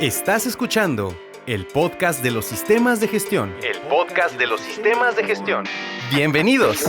Estás escuchando el podcast de los sistemas de gestión. El podcast de los sistemas de gestión. Bienvenidos.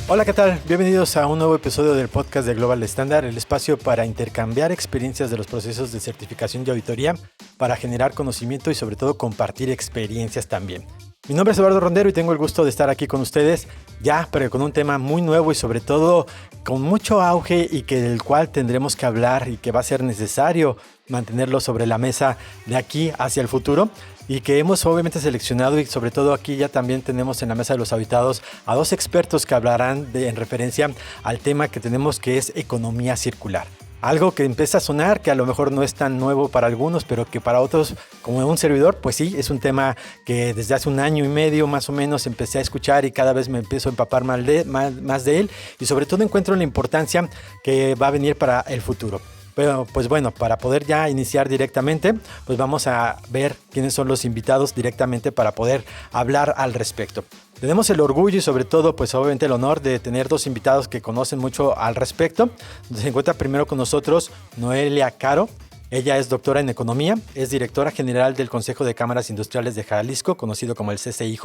Hola, ¿qué tal? Bienvenidos a un nuevo episodio del podcast de Global Standard, el espacio para intercambiar experiencias de los procesos de certificación y auditoría para generar conocimiento y sobre todo compartir experiencias también. Mi nombre es Eduardo Rondero y tengo el gusto de estar aquí con ustedes ya, pero con un tema muy nuevo y sobre todo con mucho auge y que del cual tendremos que hablar y que va a ser necesario mantenerlo sobre la mesa de aquí hacia el futuro y que hemos obviamente seleccionado y sobre todo aquí ya también tenemos en la mesa de los auditados a dos expertos que hablarán en referencia al tema que tenemos, que es economía circular. Algo que empieza a sonar, que a lo mejor no es tan nuevo para algunos, pero que para otros, como un servidor, pues sí, es un tema que desde hace un año y medio más o menos empecé a escuchar y cada vez me empiezo a empapar más de él y sobre todo encuentro la importancia que va a venir para el futuro. Pero pues bueno, para poder ya iniciar directamente, pues vamos a ver quiénes son los invitados directamente para poder hablar al respecto. Tenemos el orgullo y sobre todo, pues obviamente el honor de tener dos invitados que conocen mucho al respecto. Se encuentra primero con nosotros Noelia Caro. Ella es doctora en economía, es directora general del Consejo de Cámaras Industriales de Jalisco, conocido como el CCIJ,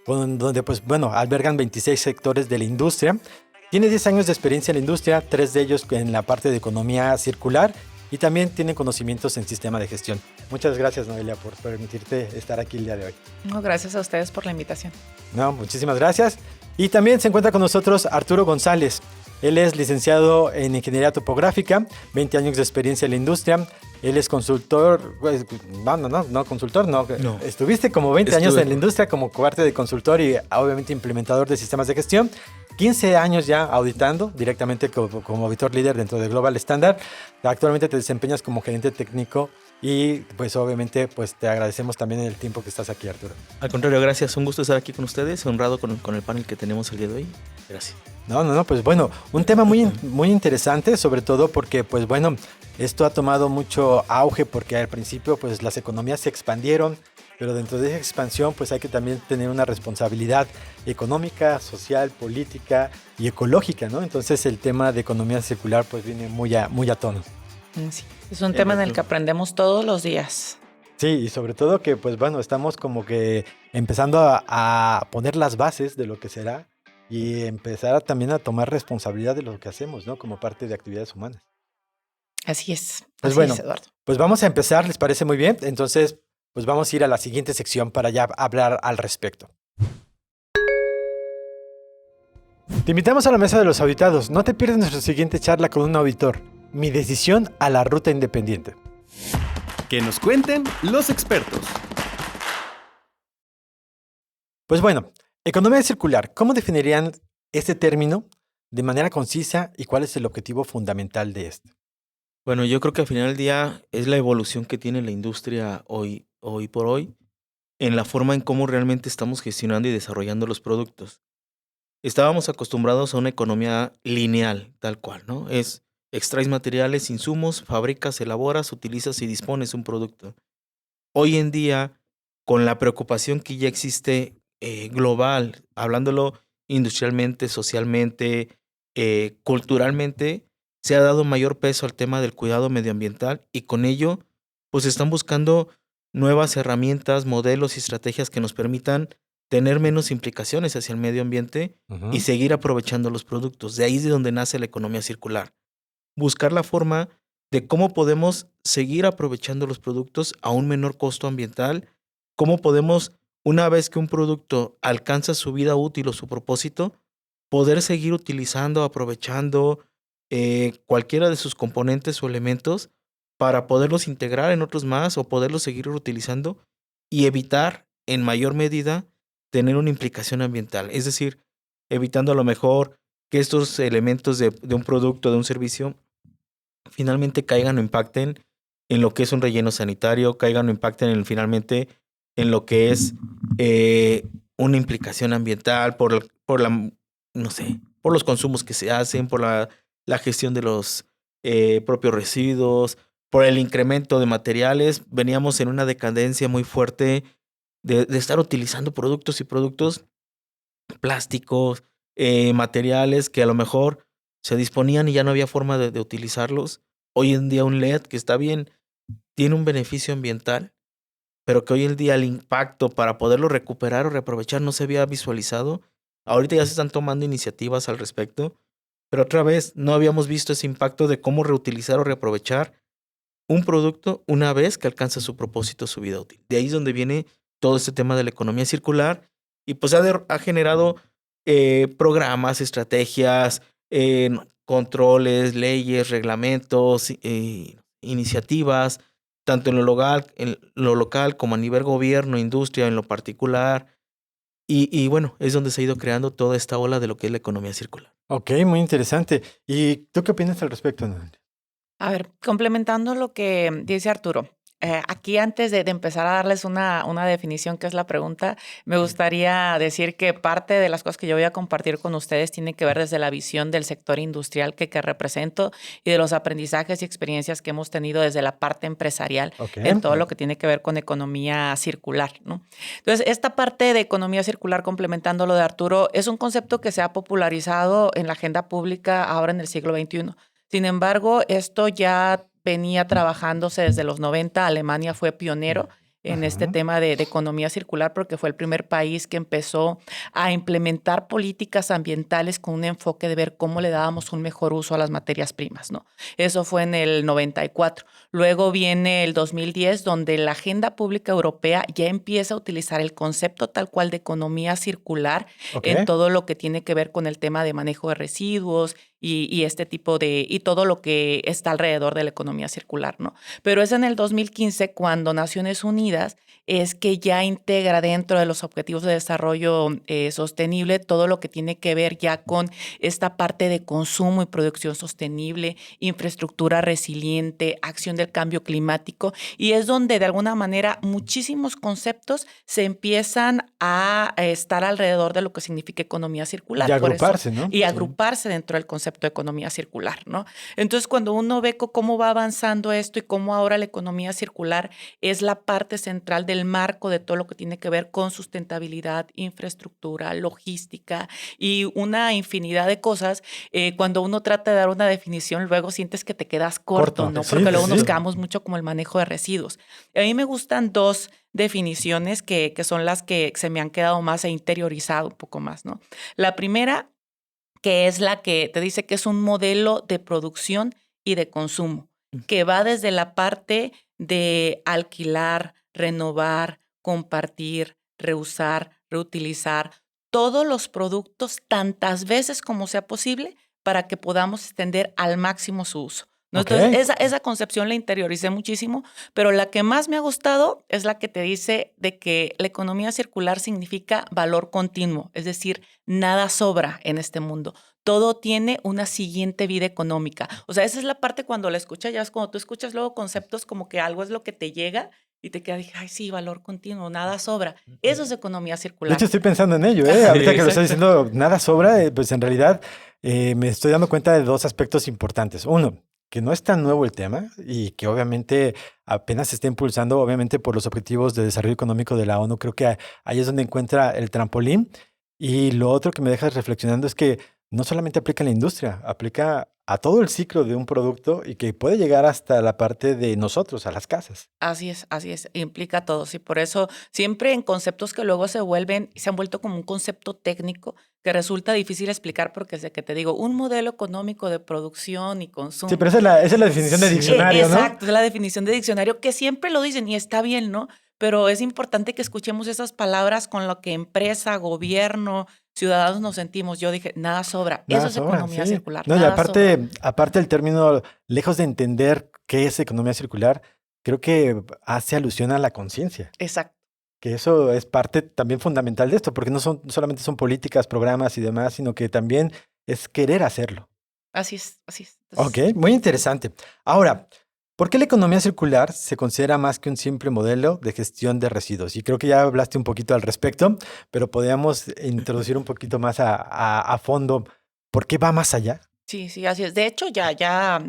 donde pues bueno, albergan 26 sectores de la industria. Tiene 10 años de experiencia en la industria, 3 de ellos en la parte de economía circular y también tiene conocimientos en sistema de gestión. Muchas gracias, Noelia, por permitirte estar aquí el día de hoy. No, gracias a ustedes por la invitación. No, muchísimas gracias. Y también se encuentra con nosotros Arturo González. Él es licenciado en Ingeniería Topográfica, 20 años de experiencia en la industria. Él es consultor, pues, no. Estuviste como 20 años en la industria como parte de consultor y obviamente implementador de sistemas de gestión. 15 años ya auditando directamente como auditor líder dentro de Global Standard. Actualmente te desempeñas como gerente técnico y pues obviamente pues te agradecemos también el tiempo que estás aquí, Arturo. Al contrario, gracias. Un gusto estar aquí con ustedes, honrado con el panel que tenemos el día de hoy. Gracias. No, pues bueno, un tema muy interesante, sobre todo porque pues bueno, esto ha tomado mucho auge porque al principio pues las economías se expandieron, pero dentro de esa expansión pues hay que también tener una responsabilidad económica, social, política y ecológica, ¿no? Entonces el tema de economía circular pues viene muy a tono. Sí, es un tema en el que aprendemos todos los días. Sí, y sobre todo que pues bueno, estamos como que empezando a poner las bases de lo que será y empezar también a tomar responsabilidad de lo que hacemos, ¿no? Como parte de actividades humanas. Así es. Pues así bueno, es, Eduardo. pues vamos a empezar, ¿les parece muy bien? Entonces, pues vamos a ir a la siguiente sección para ya hablar al respecto. Te invitamos a la mesa de los auditados. No te pierdas nuestra siguiente charla con un auditor. Mi decisión a la ruta independiente. Que nos cuenten los expertos. Pues bueno, economía circular. ¿Cómo definirían este término de manera concisa y cuál es el objetivo fundamental de este? Bueno, yo creo que al final del día es la evolución que tiene la industria hoy por hoy en la forma en cómo realmente estamos gestionando y desarrollando los productos. Estábamos acostumbrados a una economía lineal, tal cual, ¿no? Es extraes materiales, insumos, fabricas, elaboras, utilizas y dispones un producto. Hoy en día, con la preocupación que ya existe global, hablándolo industrialmente, socialmente, culturalmente, se ha dado mayor peso al tema del cuidado medioambiental y con ello, pues están buscando nuevas herramientas, modelos y estrategias que nos permitan tener menos implicaciones hacia el medio ambiente y seguir aprovechando los productos. De ahí es de donde nace la economía circular. Buscar la forma de cómo podemos seguir aprovechando los productos a un menor costo ambiental, cómo podemos, una vez que un producto alcanza su vida útil o su propósito, poder seguir utilizando, aprovechando cualquiera de sus componentes o elementos para poderlos integrar en otros más o poderlos seguir utilizando y evitar en mayor medida tener una implicación ambiental. Es decir, evitando a lo mejor que estos elementos de un producto, de un servicio, finalmente caigan o impacten en lo que es un relleno sanitario, caigan o impacten finalmente en lo que es una implicación ambiental por los consumos que se hacen, por la gestión de los propios residuos, por el incremento de materiales. Veníamos en una decadencia muy fuerte de estar utilizando productos plásticos, materiales que a lo mejor se disponían y ya no había forma de utilizarlos. Hoy en día un LED que está bien tiene un beneficio ambiental, pero que hoy en día el impacto para poderlo recuperar o reaprovechar no se había visualizado. Ahorita ya se están tomando iniciativas al respecto, pero otra vez no habíamos visto ese impacto de cómo reutilizar o reaprovechar un producto una vez que alcanza su propósito, su vida útil. De ahí es donde viene todo este tema de la economía circular y pues ha generado programas, estrategias, controles, leyes, reglamentos, iniciativas, tanto en lo local como a nivel gobierno, industria, en lo particular. Y bueno, es donde se ha ido creando toda esta ola de lo que es la economía circular. Ok, muy interesante. ¿Y tú qué opinas al respecto, Noelia? A ver, complementando lo que dice Arturo, aquí antes de empezar a darles una definición, que es la pregunta, me gustaría decir que parte de las cosas que yo voy a compartir con ustedes tiene que ver desde la visión del sector industrial que represento y de los aprendizajes y experiencias que hemos tenido desde la parte empresarial Ok. en todo lo que tiene que ver con economía circular, ¿no? Entonces, esta parte de economía circular, complementando lo de Arturo, es un concepto que se ha popularizado en la agenda pública ahora en el siglo XXI. Sin embargo, esto ya venía trabajándose desde los 90. Alemania fue pionero en este Ajá. tema de economía circular porque fue el primer país que empezó a implementar políticas ambientales con un enfoque de ver cómo le dábamos un mejor uso a las materias primas, ¿no? Eso fue en el 94. Luego viene el 2010, donde la Agenda Pública Europea ya empieza a utilizar el concepto tal cual de economía circular Ok. en todo lo que tiene que ver con el tema de manejo de residuos y este tipo y todo lo que está alrededor de la economía circular, ¿no? Pero es en el 2015 cuando Naciones Unidas es que ya integra dentro de los Objetivos de Desarrollo Sostenible todo lo que tiene que ver ya con esta parte de consumo y producción sostenible, infraestructura resiliente, acción del cambio climático, y es donde de alguna manera muchísimos conceptos se empiezan a estar alrededor de lo que significa economía Y circular. Por eso, agruparse, ¿no? y Sí. agruparse dentro del concepto de economía circular, ¿no? Entonces, cuando uno ve cómo va avanzando esto y cómo ahora la economía circular es la parte central del marco de todo lo que tiene que ver con sustentabilidad, infraestructura, logística y una infinidad de cosas, cuando uno trata de dar una definición, luego sientes que te quedas corto, ¿no? Sí, Porque luego nos sí. quedamos mucho como el manejo de residuos. A mí me gustan dos definiciones que son las que se me han quedado más e interiorizado un poco más, ¿no? La primera, que es la que te dice que es un modelo de producción y de consumo, que va desde la parte de alquilar, renovar, compartir, reusar, reutilizar todos los productos tantas veces como sea posible para que podamos extender al máximo su uso, ¿no? Ok. Entonces, esa concepción la interioricé muchísimo, pero la que más me ha gustado es la que te dice de que la economía circular significa valor continuo, es decir, nada sobra en este mundo. Todo tiene una siguiente vida económica. O sea, esa es la parte cuando la escuchas, ya es cuando tú escuchas luego conceptos como que algo es lo que te llega y te queda, ay, sí, valor continuo, nada sobra. Eso es economía De hecho, circular. estoy pensando en ello, ¿eh? Ajá. Ahorita que lo estás Exacto. diciendo, nada sobra, pues en realidad me estoy dando cuenta de dos aspectos importantes. Uno, que no es tan nuevo el tema y que obviamente apenas se está impulsando, obviamente por los Objetivos de Desarrollo Económico de la ONU. Creo que ahí es donde encuentra el trampolín. Y lo otro que me dejas reflexionando es que no solamente aplica en la industria, aplica a todo el ciclo de un producto y que puede llegar hasta la parte de nosotros, a las casas. Así es, implica a todos. Y por eso siempre en conceptos que luego se han vuelto como un concepto técnico que resulta difícil explicar porque es de que te digo, un modelo económico de producción y Sí, consumo. pero esa es la definición de Sí. diccionario, ¿no? Exacto, es la definición de diccionario que siempre lo dicen y está bien, ¿no? Pero es importante que escuchemos esas palabras con lo que empresa, gobierno, ciudadanos nos sentimos. Yo dije, nada sobra. Eso Nada es sobra, economía sí. circular, No, y nada sobra. aparte el término, lejos de entender qué es economía circular, creo que hace alusión a la conciencia, Exacto. que eso es parte también fundamental de esto, porque no solamente son políticas, programas y demás, sino que también es querer hacerlo. Así es, así es. Ok, Entonces, muy interesante. Ahora, ¿por qué la economía circular se considera más que un simple modelo de gestión de residuos? Y creo que ya hablaste un poquito al respecto, pero podríamos introducir un poquito más a fondo. ¿Por qué va más allá? sí, sí, así es. De hecho, ya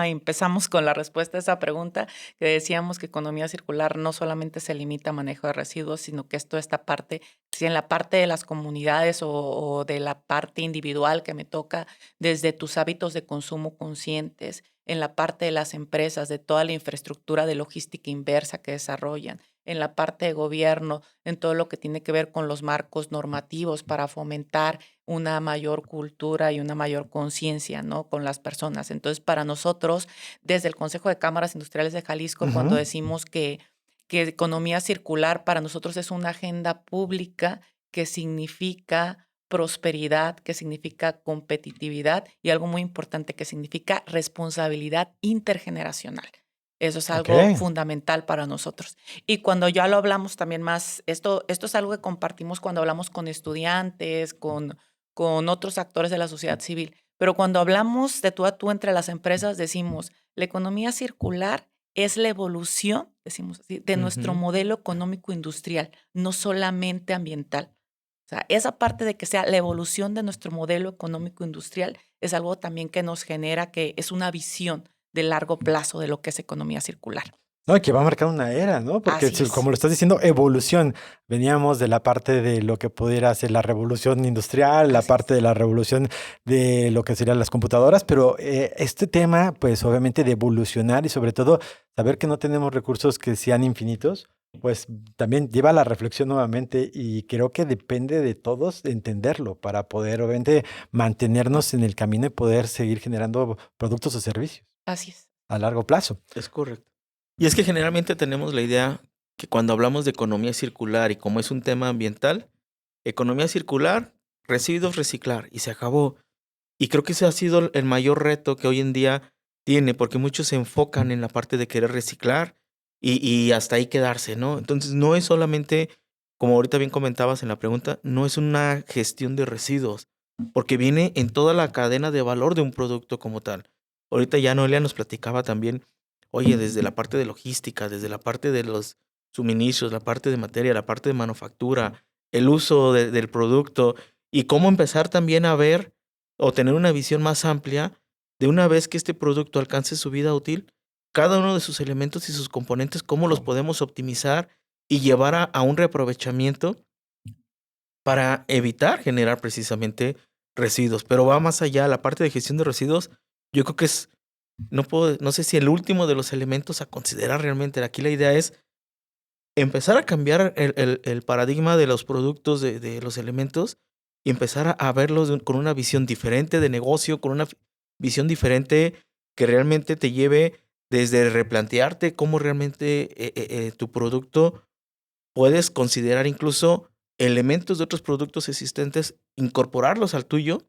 empezamos con la respuesta a esa pregunta, que decíamos que economía circular no solamente se limita a manejo de residuos, sino que esto esta parte, si en la parte de las comunidades o de la parte individual que me toca, desde tus hábitos de consumo conscientes, en la parte de las empresas, de toda la infraestructura de logística inversa que desarrollan, en la parte de gobierno, en todo lo que tiene que ver con los marcos normativos para fomentar una mayor cultura y una mayor conciencia, ¿no?, con las personas. Entonces, para nosotros, desde el Consejo de Cámaras Industriales de Jalisco, cuando decimos que economía circular para nosotros es una agenda pública que significa prosperidad, que significa competitividad y algo muy importante que significa responsabilidad intergeneracional. Eso es algo fundamental para nosotros. Y cuando ya lo hablamos también más, esto es algo que compartimos cuando hablamos con estudiantes, con otros actores de la sociedad civil. Pero cuando hablamos de tú a tú entre las empresas, decimos, la economía circular es la evolución, decimos así, de nuestro modelo económico industrial, no solamente ambiental. O sea, esa parte de que sea la evolución de nuestro modelo económico industrial es algo también que nos genera, que es una visión de largo plazo de lo que es economía circular. No, que va a marcar una era, ¿no? Porque como lo estás diciendo, evolución. Veníamos de la parte de lo que pudiera ser la revolución industrial, la parte de la revolución de lo que serían las computadoras, pero este tema, pues obviamente de evolucionar y sobre todo saber que no tenemos recursos que sean infinitos, pues también lleva a la reflexión nuevamente y creo que depende de todos entenderlo para poder obviamente mantenernos en el camino y poder seguir generando productos o servicios. Así es. A largo plazo. Es correcto. Y es que generalmente tenemos la idea que cuando hablamos de economía circular y como es un tema ambiental, economía circular, residuos, reciclar y se acabó. Y creo que ese ha sido el mayor reto que hoy en día tiene, porque muchos se enfocan en la parte de querer reciclar y hasta ahí quedarse, ¿no? Entonces no es solamente, como ahorita bien comentabas en la pregunta, no es una gestión de residuos, porque viene en toda la cadena de valor de un producto como tal. Ahorita ya Noelia nos platicaba también, oye, desde la parte de logística, desde la parte de los suministros, la parte de materia, la parte de manufactura, el uso del producto y cómo empezar también a ver o tener una visión más amplia de una vez que este producto alcance su vida útil, cada uno de sus elementos y sus componentes, cómo los podemos optimizar y llevar a un reaprovechamiento para evitar generar precisamente residuos. Pero va más allá, la parte de gestión de residuos, yo creo que es, no sé si el último de los elementos a considerar realmente. Aquí la idea es empezar a cambiar el paradigma de los productos, de los elementos, y empezar a verlos con una visión diferente de negocio, con una visión diferente que realmente te lleve desde replantearte cómo realmente tu producto puedes considerar incluso elementos de otros productos existentes, incorporarlos al tuyo,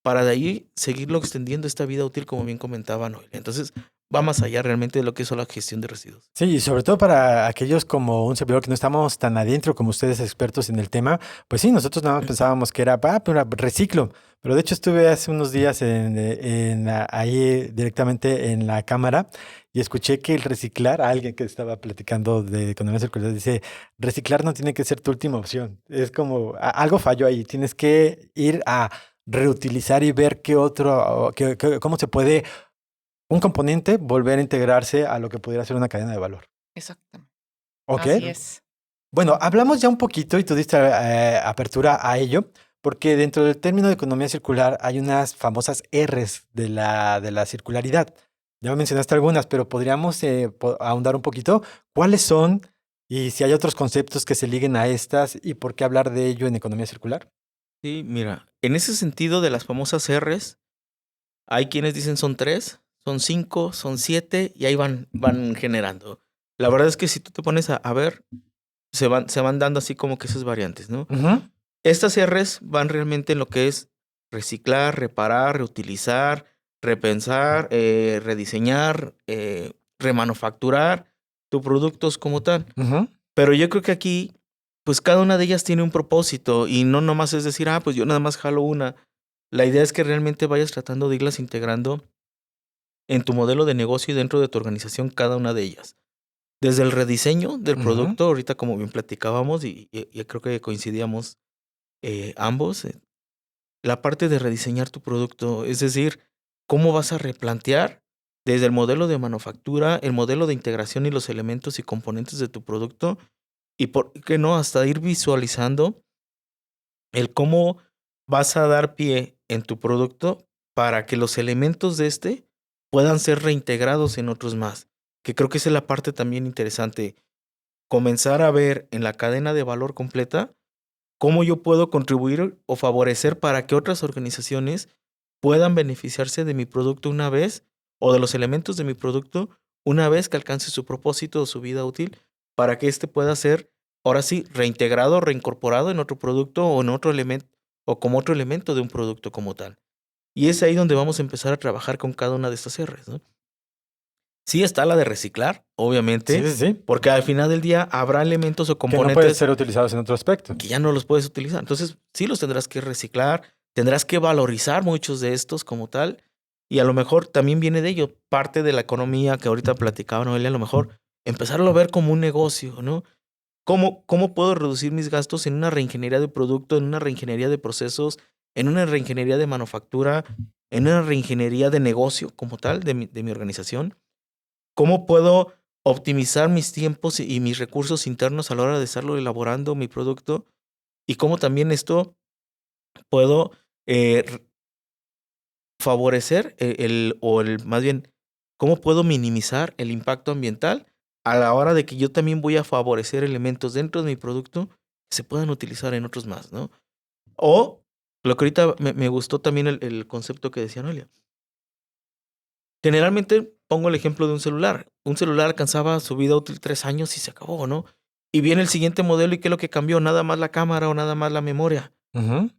para de ahí seguirlo extendiendo esta vida útil, como bien comentaba Noel. Entonces, va más allá realmente de lo que es la gestión de residuos. Sí, y sobre todo para aquellos como un servidor que no estamos tan adentro como ustedes expertos en el tema, pues sí, nosotros nada más pensábamos que era, pero reciclo. Pero de hecho estuve hace unos días ahí directamente en la cámara y escuché que el reciclar, a alguien que estaba platicando de economía circular, dice, reciclar no tiene que ser tu última opción. Es como, algo falló ahí, tienes que ir a reutilizar y ver cómo se puede un componente volver a integrarse a lo que pudiera ser una cadena de valor. Exactamente. ¿Ok? Así es. Bueno, hablamos ya un poquito y tú diste apertura a ello, porque dentro del término de economía circular hay unas famosas Rs de la circularidad. Ya me mencionaste algunas, pero podríamos ahondar un poquito. ¿Cuáles son y si hay otros conceptos que se liguen a estas y por qué hablar de ello en economía circular? Sí, mira, en ese sentido de las famosas Rs, hay quienes dicen son 3, son 5, son 7 y ahí van generando. La verdad es que si tú te pones a ver, se van dando así como que esas variantes, ¿no? Estas Rs van realmente en lo que es reciclar, reparar, reutilizar, repensar, rediseñar, remanufacturar tus productos como tal. Pero yo creo que aquí, pues cada una de ellas tiene un propósito y no nomás es decir, pues yo nada más jalo una. La idea es que realmente vayas tratando de irlas integrando en tu modelo de negocio y dentro de tu organización cada una de ellas. Desde el rediseño del producto, ahorita como bien platicábamos y creo que coincidíamos ambos, la parte de rediseñar tu producto, es decir, cómo vas a replantear desde el modelo de manufactura, el modelo de integración y los elementos y componentes de tu producto y por qué no hasta ir visualizando el cómo vas a dar pie en tu producto para que los elementos de este puedan ser reintegrados en otros más. Que creo que esa es la parte también interesante. Comenzar a ver en la cadena de valor completa cómo yo puedo contribuir o favorecer para que otras organizaciones puedan beneficiarse de mi producto una vez, o de los elementos de mi producto una vez que alcance su propósito o su vida útil, para que éste pueda ser, ahora sí, reintegrado, reincorporado en otro producto o en otro elemento, o como otro elemento de un producto como tal. Y es ahí donde vamos a empezar a trabajar con cada una de estas R's, ¿no? Sí está la de reciclar, obviamente, Sí. porque al final del día habrá elementos o Que no pueden componentes ser utilizados en otro aspecto. que ya no los puedes utilizar. Entonces, sí los tendrás que reciclar, tendrás que valorizar muchos de estos como tal, y a lo mejor también viene de ello parte de la economía que ahorita platicaba Noelia, a lo mejor empezarlo a ver como un negocio, ¿no? ¿Cómo puedo reducir mis gastos en una reingeniería de producto, en una reingeniería de procesos, en una reingeniería de manufactura, en una reingeniería de negocio como tal de mi organización? ¿Cómo puedo optimizar mis tiempos y mis recursos internos a la hora de estarlo elaborando mi producto? Y cómo también esto puedo favorecer más bien, cómo puedo minimizar el impacto ambiental a la hora de que yo también voy a favorecer elementos dentro de mi producto que se puedan utilizar en otros más, ¿no? O lo que ahorita me gustó también el concepto que decía Noelia. Generalmente pongo el ejemplo de un celular. Un celular alcanzaba su vida útil 3 años y se acabó, ¿no? Y viene el siguiente modelo y ¿qué es lo que cambió? Nada más la cámara o nada más la memoria. Ujú.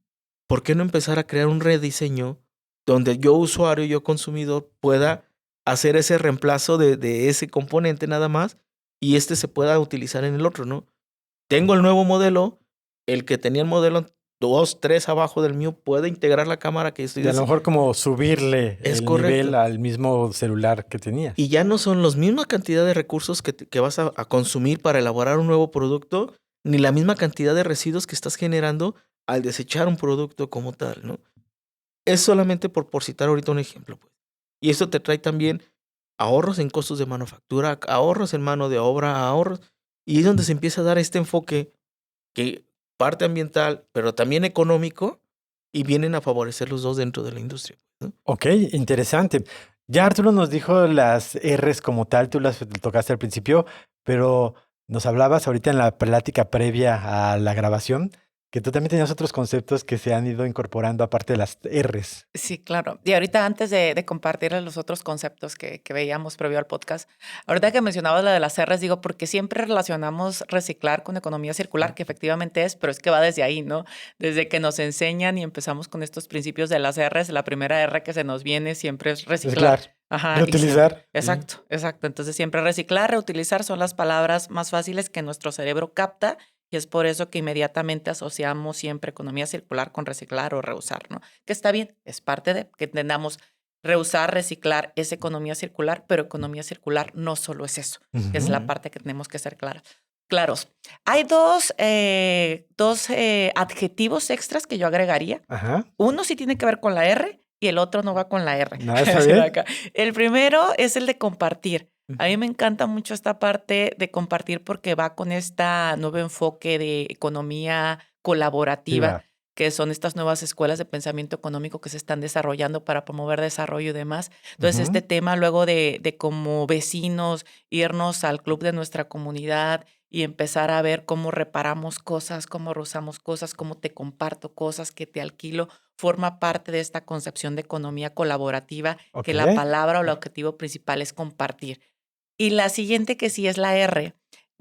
¿Por qué no empezar a crear un rediseño donde yo usuario, yo consumidor, pueda hacer ese reemplazo de ese componente nada más y este se pueda utilizar en el otro, ¿no? Tengo el nuevo modelo, el que tenía el modelo 2, 3 abajo del mío puede integrar la cámara que estoy Y a lo diciendo. mejor como subirle Es el correcto. nivel al mismo celular que tenías. Y ya no son la misma cantidad de recursos que vas a consumir para elaborar un nuevo producto, ni la misma cantidad de residuos que estás generando al desechar un producto como tal, ¿no? Es solamente por citar ahorita un ejemplo, pues. Y esto te trae también ahorros en costos de manufactura, ahorros en mano de obra, ahorros. Y es donde se empieza a dar este enfoque que parte ambiental, pero también económico, y vienen a favorecer los dos dentro de la industria, ¿no? Ok, interesante. Ya Arturo nos dijo las R's como tal, tú las tocaste al principio, pero nos hablabas ahorita en la plática previa a la grabación que tú también tenías otros conceptos que se han ido incorporando aparte de las R's. Sí, claro. Y ahorita antes de compartirles los otros conceptos que veíamos previo al podcast, ahorita que mencionabas la de las R's, digo, porque siempre relacionamos reciclar con economía circular, que efectivamente es, pero es que va desde ahí, ¿no? Desde que nos enseñan y empezamos con estos principios de las R's, la primera R que se nos viene siempre es reciclar. Reciclar, Ajá. reutilizar. Exacto, exacto. Entonces siempre reciclar, reutilizar son las palabras más fáciles que nuestro cerebro capta y es por eso que inmediatamente asociamos siempre economía circular con reciclar o reusar, ¿no? Que está bien, es parte de que entendamos reusar, reciclar es economía circular, pero economía circular no solo es eso, que es la Ujú. parte que tenemos que ser claros. Hay dos adjetivos extras que yo agregaría. Ajá. Uno sí tiene que ver con la R y el otro no va con la R. No, está bien. Acá. El primero es el de compartir. A mí me encanta mucho esta parte de compartir porque va con este nuevo enfoque de economía colaborativa, Sí, que son estas nuevas escuelas de pensamiento económico que se están desarrollando para promover desarrollo y demás. Entonces, este tema luego de como vecinos irnos al club de nuestra comunidad y empezar a ver cómo reparamos cosas, cómo reusamos cosas, cómo te comparto cosas, que te alquilo, forma parte de esta concepción de economía colaborativa, que la Ok. palabra o el objetivo principal es compartir. Y la siguiente, que sí es la R,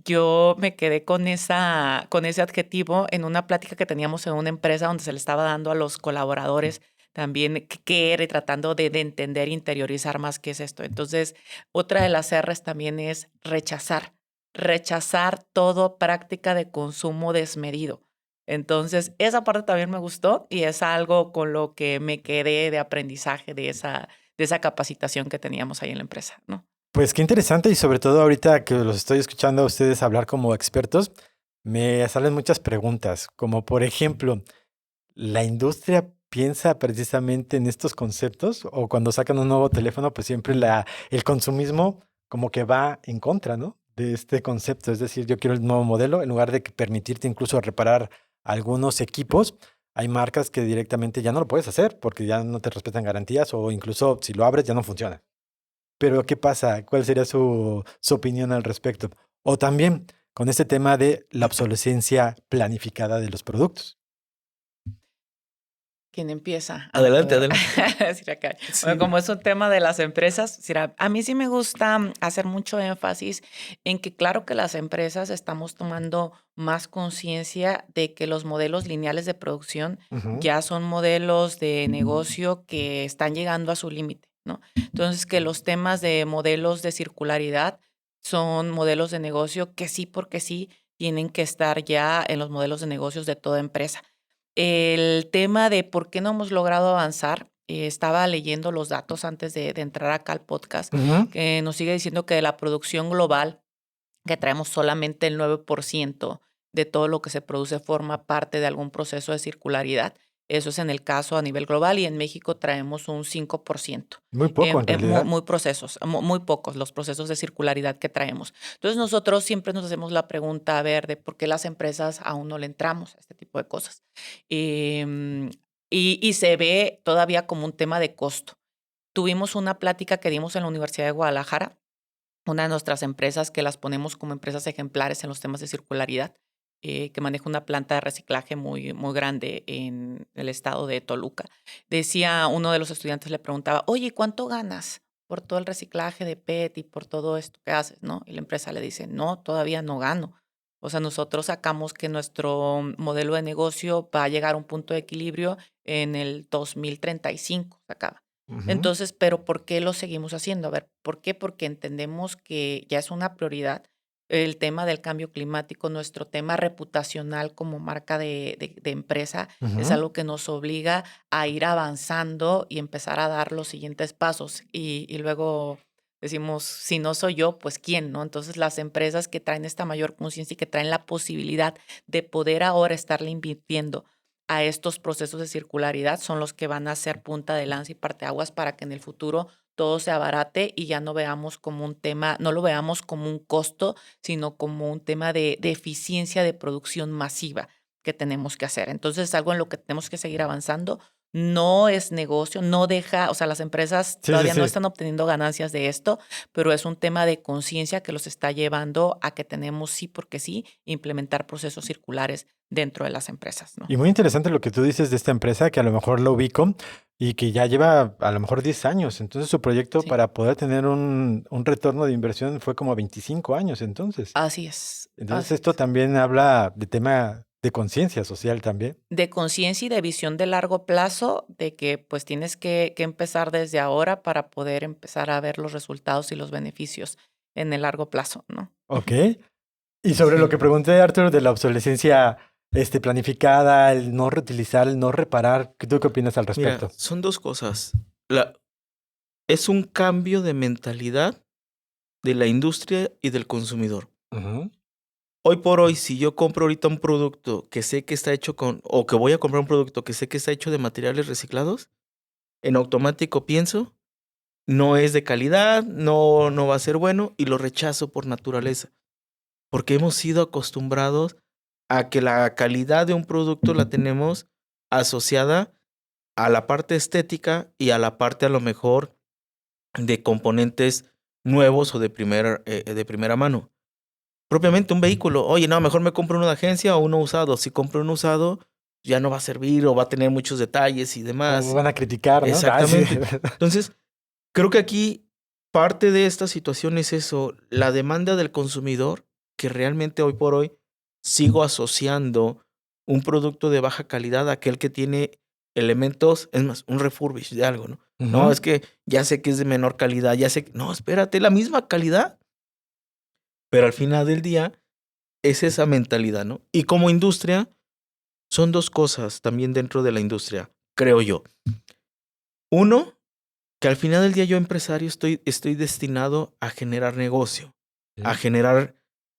yo me quedé con ese adjetivo en una plática que teníamos en una empresa donde se le estaba dando a los colaboradores también qué era y tratando de entender e interiorizar más qué es esto. Entonces, otra de las R's también es rechazar. Rechazar toda práctica de consumo desmedido. Entonces, esa parte también me gustó y es algo con lo que me quedé de aprendizaje de esa capacitación que teníamos ahí en la empresa, ¿no? Pues qué interesante y sobre todo ahorita que los estoy escuchando a ustedes hablar como expertos, me salen muchas preguntas, como por ejemplo, ¿la industria piensa precisamente en estos conceptos? O cuando sacan un nuevo teléfono, pues siempre el consumismo como que va en contra, ¿no? De este concepto. Es decir, yo quiero el nuevo modelo, en lugar de permitirte incluso reparar algunos equipos, hay marcas que directamente ya no lo puedes hacer porque ya no te respetan garantías o incluso si lo abres ya no funciona. pero ¿qué pasa? ¿Cuál sería su opinión al respecto? O también con este tema de la obsolescencia planificada de los productos. ¿Quién empieza? Adelante, Ver. adelante. Sí, acá. Sí. Bueno, como es un tema de las empresas, a mí sí me gusta hacer mucho énfasis en que claro que las empresas estamos tomando más conciencia de que los modelos lineales de producción Ujú. ya son modelos de negocio que están llegando a su límite, ¿no? Entonces, que los temas de modelos de circularidad son modelos de negocio que sí, porque sí, tienen que estar ya en los modelos de negocios de toda empresa. El tema de por qué no hemos logrado avanzar, estaba leyendo los datos antes de entrar acá al podcast, Ujú. que nos sigue diciendo que de la producción global, que traemos solamente el 9% de todo lo que se produce forma parte de algún proceso de circularidad. Eso es en el caso a nivel global y en México traemos un 5%. Muy poco en realidad. Muy pocos los procesos de circularidad que traemos. Entonces nosotros siempre nos hacemos la pregunta, a ver, de por qué las empresas aún no le entramos a este tipo de cosas. Em, y se ve todavía como un tema de costo. Tuvimos una plática que dimos en la Universidad de Guadalajara, una de nuestras empresas que las ponemos como empresas ejemplares en los temas de circularidad, que maneja una planta de reciclaje muy, muy grande en el estado de Toluca. Decía, uno de los estudiantes le preguntaba, oye, ¿cuánto ganas por todo el reciclaje de PET y por todo esto que haces? ¿No? Y la empresa le dice, no, todavía no gano. O sea, nosotros sacamos que nuestro modelo de negocio va a llegar a un punto de equilibrio en el 2035, sacaba. Ujú. Entonces, ¿pero por qué lo seguimos haciendo? A ver, ¿por qué? Porque entendemos que ya es una prioridad el tema del cambio climático, nuestro tema reputacional como marca de empresa, es Ujú. algo que nos obliga a ir avanzando y empezar a dar los siguientes pasos. Y luego decimos, si no soy yo, pues ¿quién? ¿No? Entonces, las empresas que traen esta mayor conciencia y que traen la posibilidad de poder ahora estarle invirtiendo a estos procesos de circularidad son los que van a ser punta de lanza y parteaguas para que en el futuro todo se abarate y ya no veamos como un tema, no lo veamos como un costo, sino como un tema de eficiencia de producción masiva que tenemos que hacer. Entonces es algo en lo que tenemos que seguir avanzando. No es negocio, no deja, o sea, las empresas Sí, sí, todavía no sí. están obteniendo ganancias de esto, pero es un tema de conciencia que los está llevando a que tenemos, sí, porque sí, implementar procesos circulares dentro de las empresas, ¿no? Y muy interesante lo que tú dices de esta empresa, que a lo mejor lo ubico y que ya lleva a lo mejor 10 años. Entonces su proyecto Sí, para poder tener un retorno de inversión fue como 25 años entonces. así es, Entonces así esto es. también habla de tema de conciencia social también. De conciencia y de visión de largo plazo, de que pues tienes que empezar desde ahora para poder empezar a ver los resultados y los beneficios en el largo plazo, ¿no? Ok. Ujú. Y sobre lo Sí. que pregunté, Arthur, de la obsolescencia planificada, el no reutilizar, el no reparar, ¿tú qué opinas al Mira, respecto? son dos cosas. Es un cambio de mentalidad de la industria y del consumidor. Ujú. Hoy por hoy, si yo compro ahorita un producto que sé que está hecho o que voy a comprar un producto que sé que está hecho de materiales reciclados, en automático pienso, no es de calidad, no va a ser bueno y lo rechazo por naturaleza. Porque hemos sido acostumbrados a que la calidad de un producto la tenemos asociada a la parte estética y a la parte a lo mejor de componentes nuevos o de primera mano. Propiamente un vehículo, oye, no, mejor me compro uno de agencia o uno usado. Si compro uno usado, ya no va a servir o va a tener muchos detalles y O me demás. van a criticar, ¿no? Ah, sí. Exactamente. Entonces, creo que aquí parte de esta situación es eso, la demanda del consumidor, que realmente hoy por hoy sigo asociando un producto de baja calidad a aquel que tiene elementos, es más, un refurbish de algo, ¿no? No, Ujú. es que ya sé que es de menor calidad, ya sé que, no, espérate, la misma calidad, pero al final del día es esa mentalidad, ¿no? Y como industria, son dos cosas también dentro de la industria, creo yo. Uno, que al final del día yo empresario estoy destinado a generar negocio, a Sí. generar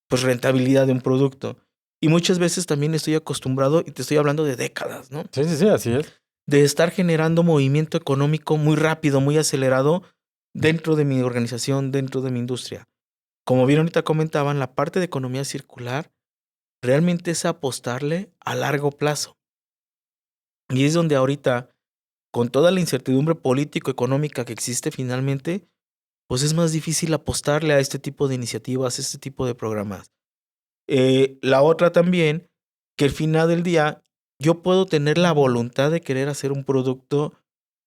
pues rentabilidad de un producto. Y muchas veces también estoy acostumbrado, y te estoy hablando de décadas, ¿no? Sí, sí, sí, así es. De estar generando movimiento económico muy rápido, muy acelerado dentro de mi organización, dentro de mi industria. Como bien ahorita comentaban, la parte de economía circular realmente es apostarle a largo plazo. Y es donde ahorita, con toda la incertidumbre político-económica que existe finalmente, pues es más difícil apostarle a este tipo de iniciativas, este tipo de programas. La otra también, que al final del día yo puedo tener la voluntad de querer hacer un producto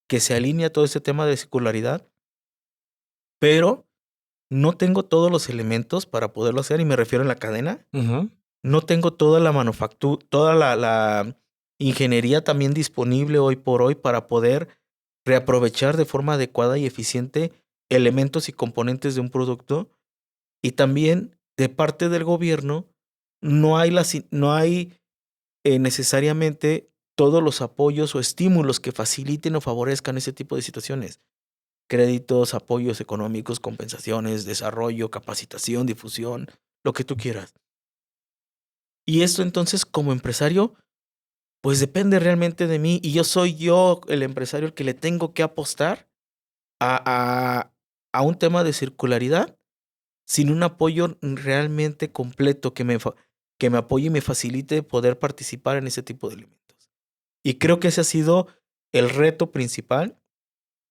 que se alinee a todo este tema de circularidad, pero no tengo todos los elementos para poderlo hacer, y me refiero en la cadena. Ujú. No tengo toda la manufactura, toda la ingeniería también disponible hoy por hoy para poder reaprovechar de forma adecuada y eficiente elementos y componentes de un producto. Y también de parte del gobierno no hay, necesariamente todos los apoyos o estímulos que faciliten o favorezcan ese tipo de situaciones. Créditos, apoyos económicos, compensaciones, desarrollo, capacitación, difusión, lo que tú quieras. Y esto entonces, como empresario, pues depende realmente de mí, y yo soy el empresario, el que le tengo que apostar a un tema de circularidad sin un apoyo realmente completo que me apoye y me facilite poder participar en ese tipo de elementos. Y creo que ese ha sido el reto principal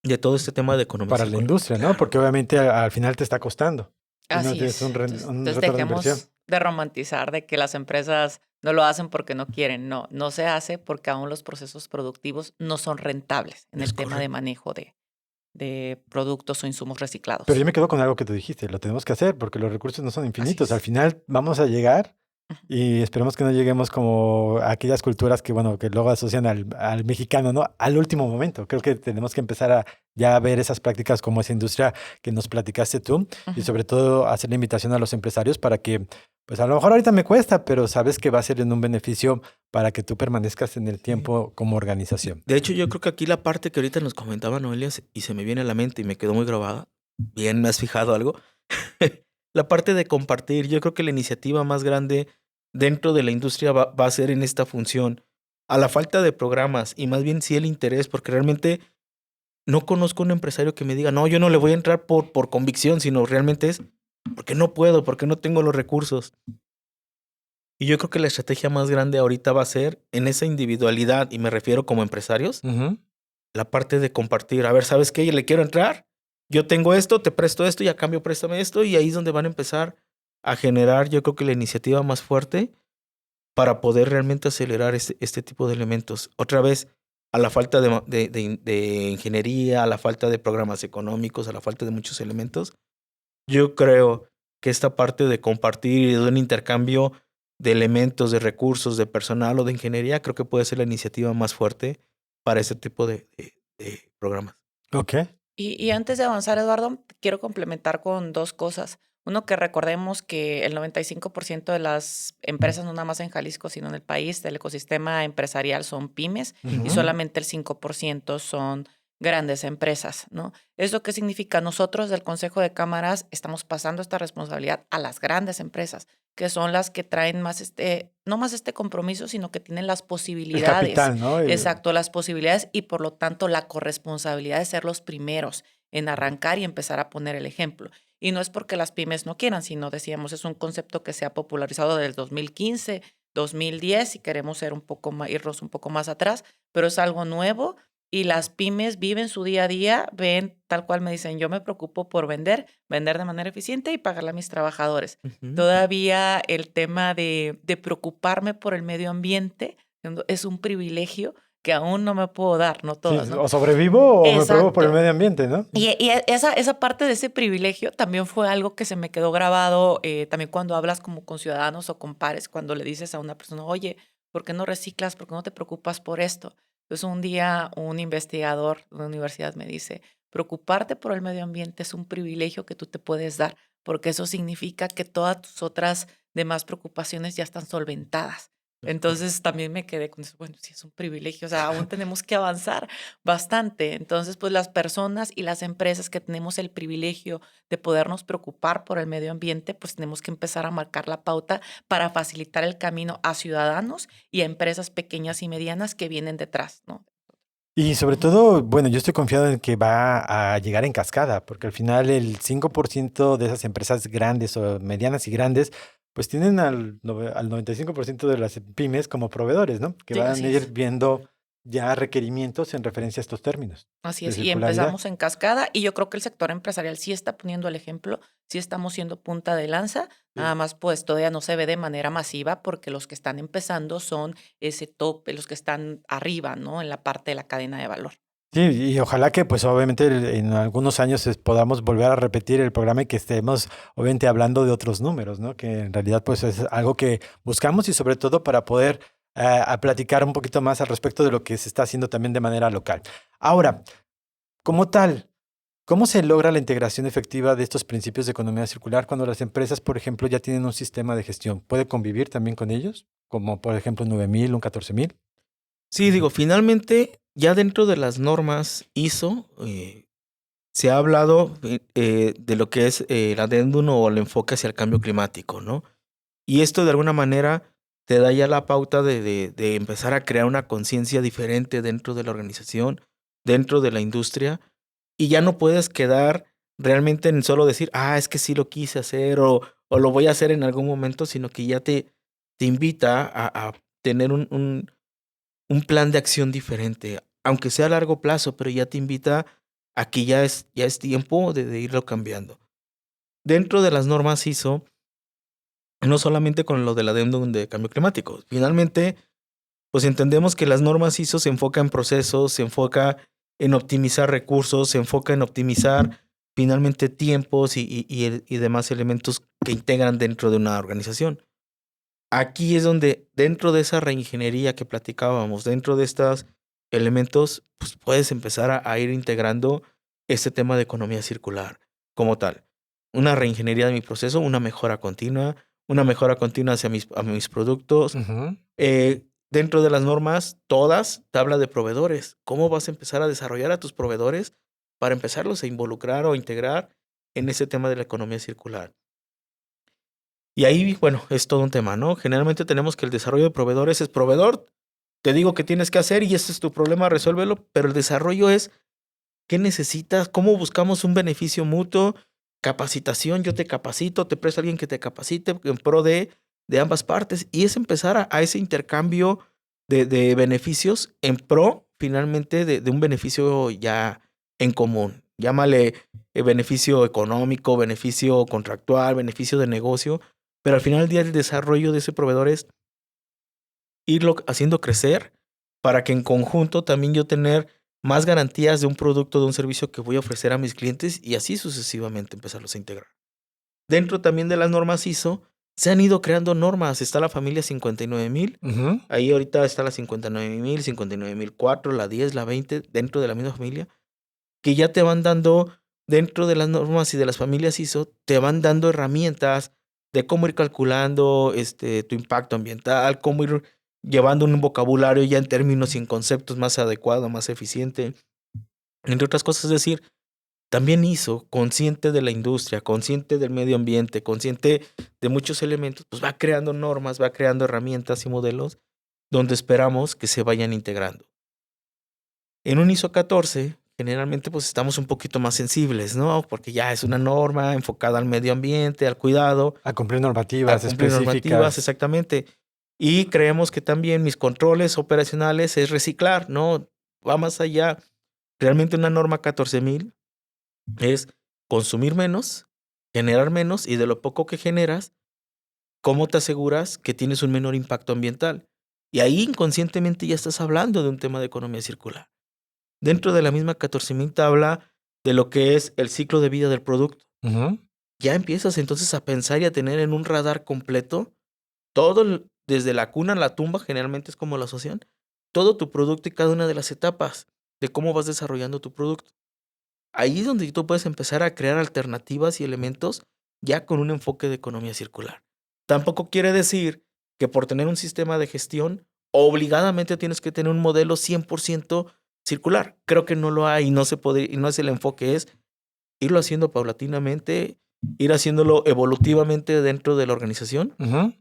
de todo este tema de economía Para la circular. industria, ¿no? Claro. Porque obviamente al final te está costando. Y no Así tienes es. un Entonces retorno de inversión. dejemos de romantizar de que las empresas no lo hacen porque no quieren. No se hace porque aún los procesos productivos no son rentables en Es el tema de correcto. manejo de productos o insumos Pero reciclados. yo me quedo con algo que tú dijiste, lo tenemos que hacer porque los recursos no son Así infinitos. Al es. final vamos a llegar Ujú. y esperemos que no lleguemos como a aquellas culturas que, bueno, que luego asocian al mexicano, ¿no? Al último momento. Creo que tenemos que empezar a ya ver esas prácticas como esa industria que nos platicaste tú y Ujú. sobre todo hacer la invitación a los empresarios para que, pues a lo mejor ahorita me cuesta, pero sabes que va a ser en un beneficio para que tú permanezcas en el Sí. tiempo como organización. De hecho, yo creo que aquí la parte que ahorita nos comentaba Noelia y se me viene a la mente y me quedó muy grabada. Bien, me has fijado algo. La parte de compartir, yo creo que la iniciativa más grande dentro de la industria va a ser en esta función. A la falta de programas y más bien sí el interés, porque realmente no conozco un empresario que me diga, no, yo no le voy a entrar por convicción, sino realmente es porque no puedo, porque no tengo los recursos. Y yo creo que la estrategia más grande ahorita va a ser en esa individualidad, y me refiero como empresarios, Ujú. la parte de compartir. A ver, ¿sabes qué? Le quiero entrar, yo tengo esto, te presto esto y a cambio préstame esto, y ahí es donde van a empezar a generar, yo creo que la iniciativa más fuerte para poder realmente acelerar este tipo de elementos. Otra vez, a la falta de ingeniería, a la falta de programas económicos, a la falta de muchos elementos, yo creo que esta parte de compartir y de un intercambio de elementos, de recursos, de personal o de ingeniería, creo que puede ser la iniciativa más fuerte para ese tipo de programas. Ok. Y antes de avanzar, Eduardo, quiero complementar con dos cosas. Uno, que recordemos que el 95% de las empresas, no nada más en Jalisco, sino en el país, del ecosistema empresarial son pymes y Ujú. solamente el 5% son grandes empresas, ¿no? ¿Eso qué significa? Nosotros del Consejo de Cámaras estamos pasando esta responsabilidad a las grandes empresas, que son las que traen más no más este compromiso, sino que tienen las El posibilidades. capital, ¿no? Exacto, las posibilidades y por lo tanto la corresponsabilidad de ser los primeros en arrancar y empezar a poner el ejemplo. Y no es porque las pymes no quieran, sino decíamos, es un concepto que se ha popularizado desde el 2015, 2010 y queremos ser irnos un poco más atrás, pero es algo nuevo y las pymes viven su día a día, ven tal cual me dicen, yo me preocupo por vender de manera eficiente y pagarle a mis trabajadores. Ujú. Todavía el tema de preocuparme por el medio ambiente es un privilegio que aún no me puedo dar, no Sí, todas, ¿no? o sobrevivo o me pruebo por el Exacto. medio ambiente, ¿no? Y esa parte de ese privilegio también fue algo que se me quedó grabado también cuando hablas como con ciudadanos o con pares, cuando le dices a una persona, oye, ¿por qué no reciclas? ¿Por qué no te preocupas por esto? Entonces un día un investigador de una universidad me dice, preocuparte por el medio ambiente es un privilegio que tú te puedes dar, porque eso significa que todas tus otras demás preocupaciones ya están solventadas. Es correcto. Entonces también me quedé con eso, bueno, sí es un privilegio, o sea, aún tenemos que avanzar bastante. Entonces, pues las personas y las empresas que tenemos el privilegio de podernos preocupar por el medio ambiente, pues tenemos que empezar a marcar la pauta para facilitar el camino a ciudadanos y a empresas pequeñas y medianas que vienen detrás, ¿no? Y sobre todo, bueno, yo estoy confiado en que va a llegar en cascada, porque al final el 5% de esas empresas grandes o medianas y grandes, pues tienen al 95% de las pymes como proveedores, ¿no? Que Sí, van así a ir es. viendo ya requerimientos en referencia a estos términos Así de es, y circularidad. empezamos en cascada y yo creo que el sector empresarial sí está poniendo el ejemplo, sí estamos siendo punta de lanza, nada más pues todavía no se ve de manera masiva porque los que están empezando son ese tope, los que están arriba, ¿no? En la parte de la cadena de valor. Sí, y ojalá que pues obviamente en algunos años podamos volver a repetir el programa y que estemos obviamente hablando de otros números, ¿no? Que en realidad pues es algo que buscamos y sobre todo para poder a platicar un poquito más al respecto de lo que se está haciendo también de manera local. Ahora, como tal, ¿cómo se logra la integración efectiva de estos principios de economía circular cuando las empresas, por ejemplo, ya tienen un sistema de gestión? ¿Puede convivir también con ellos? Como por ejemplo un 9000, un 14000. Sí, digo, finalmente, ya dentro de las normas ISO, se ha hablado de lo que es el adendum o el enfoque hacia el cambio climático, ¿no? Y esto de alguna manera te da ya la pauta de empezar a crear una conciencia diferente dentro de la organización, dentro de la industria, y ya no puedes quedar realmente en solo decir, es que sí lo quise hacer o lo voy a hacer en algún momento, sino que ya te invita a tener un plan de acción diferente, aunque sea a largo plazo, pero ya te invita a que ya es tiempo de irlo cambiando. Dentro de las normas ISO, no solamente con lo del adendum de cambio climático, finalmente, pues entendemos que las normas ISO se enfocan en procesos, se enfoca en optimizar recursos, se enfoca en optimizar finalmente tiempos y demás elementos que integran dentro de una organización. Aquí es donde, dentro de esa reingeniería que platicábamos, dentro de estos elementos, pues puedes empezar a ir integrando este tema de economía circular como tal. Una reingeniería de mi proceso, una mejora continua hacia mis productos. Ujú. Dentro de las normas, todas, te habla de proveedores. ¿Cómo vas a empezar a desarrollar a tus proveedores para empezarlos a involucrar o integrar en ese tema de la economía circular? Y ahí, bueno, es todo un tema, ¿no? Generalmente tenemos que el desarrollo de proveedores es proveedor, te digo qué tienes que hacer y este es tu problema, resuélvelo, pero el desarrollo es qué necesitas, cómo buscamos un beneficio mutuo, capacitación, yo te capacito, te presto a alguien que te capacite en pro de ambas partes y es empezar a ese intercambio de beneficios en pro, finalmente, de un beneficio ya en común. Llámale beneficio económico, beneficio contractual, beneficio de negocio, pero al final del día el desarrollo de ese proveedor es irlo haciendo crecer para que en conjunto también yo tener más garantías de un producto, de un servicio que voy a ofrecer a mis clientes y así sucesivamente empezarlos a integrar. Dentro también de las normas ISO, se han ido creando normas. Está la familia 59000, Ujú. ahí ahorita está la 59000, 59004, la 10, la 20, dentro de la misma familia, que ya te van dando, dentro de las normas y de las familias ISO, te van dando herramientas de cómo ir calculando tu impacto ambiental, cómo ir llevando un vocabulario ya en términos y en conceptos más adecuado, más eficiente. Entre otras cosas, es decir, también ISO, consciente de la industria, consciente del medio ambiente, consciente de muchos elementos, pues va creando normas, va creando herramientas y modelos donde esperamos que se vayan integrando. En un ISO 14, generalmente pues estamos un poquito más sensibles, ¿no? Porque ya es una norma enfocada al medio ambiente, al cuidado, A cumplir a normativas cumplir normativas, específicas. exactamente. Y creemos que también mis controles operacionales es reciclar, ¿no? Va más allá. Realmente una norma 14000 es consumir menos, generar menos y de lo poco que generas, ¿cómo te aseguras que tienes un menor impacto ambiental? Y ahí inconscientemente ya estás hablando de un tema de economía circular. Dentro de la misma 14000 te habla de lo que es el ciclo de vida del producto. Ujú. Ya empiezas entonces a pensar y a tener en un radar completo desde la cuna a la tumba, generalmente es como la asociación, todo tu producto y cada una de las etapas de cómo vas desarrollando tu producto. Ahí es donde tú puedes empezar a crear alternativas y elementos ya con un enfoque de economía circular. Tampoco quiere decir que por tener un sistema de gestión, obligadamente tienes que tener un modelo 100% circular. Creo que no lo hay y no se puede, y no es el enfoque, es irlo haciendo paulatinamente, ir haciéndolo evolutivamente dentro de la organización, Ujú.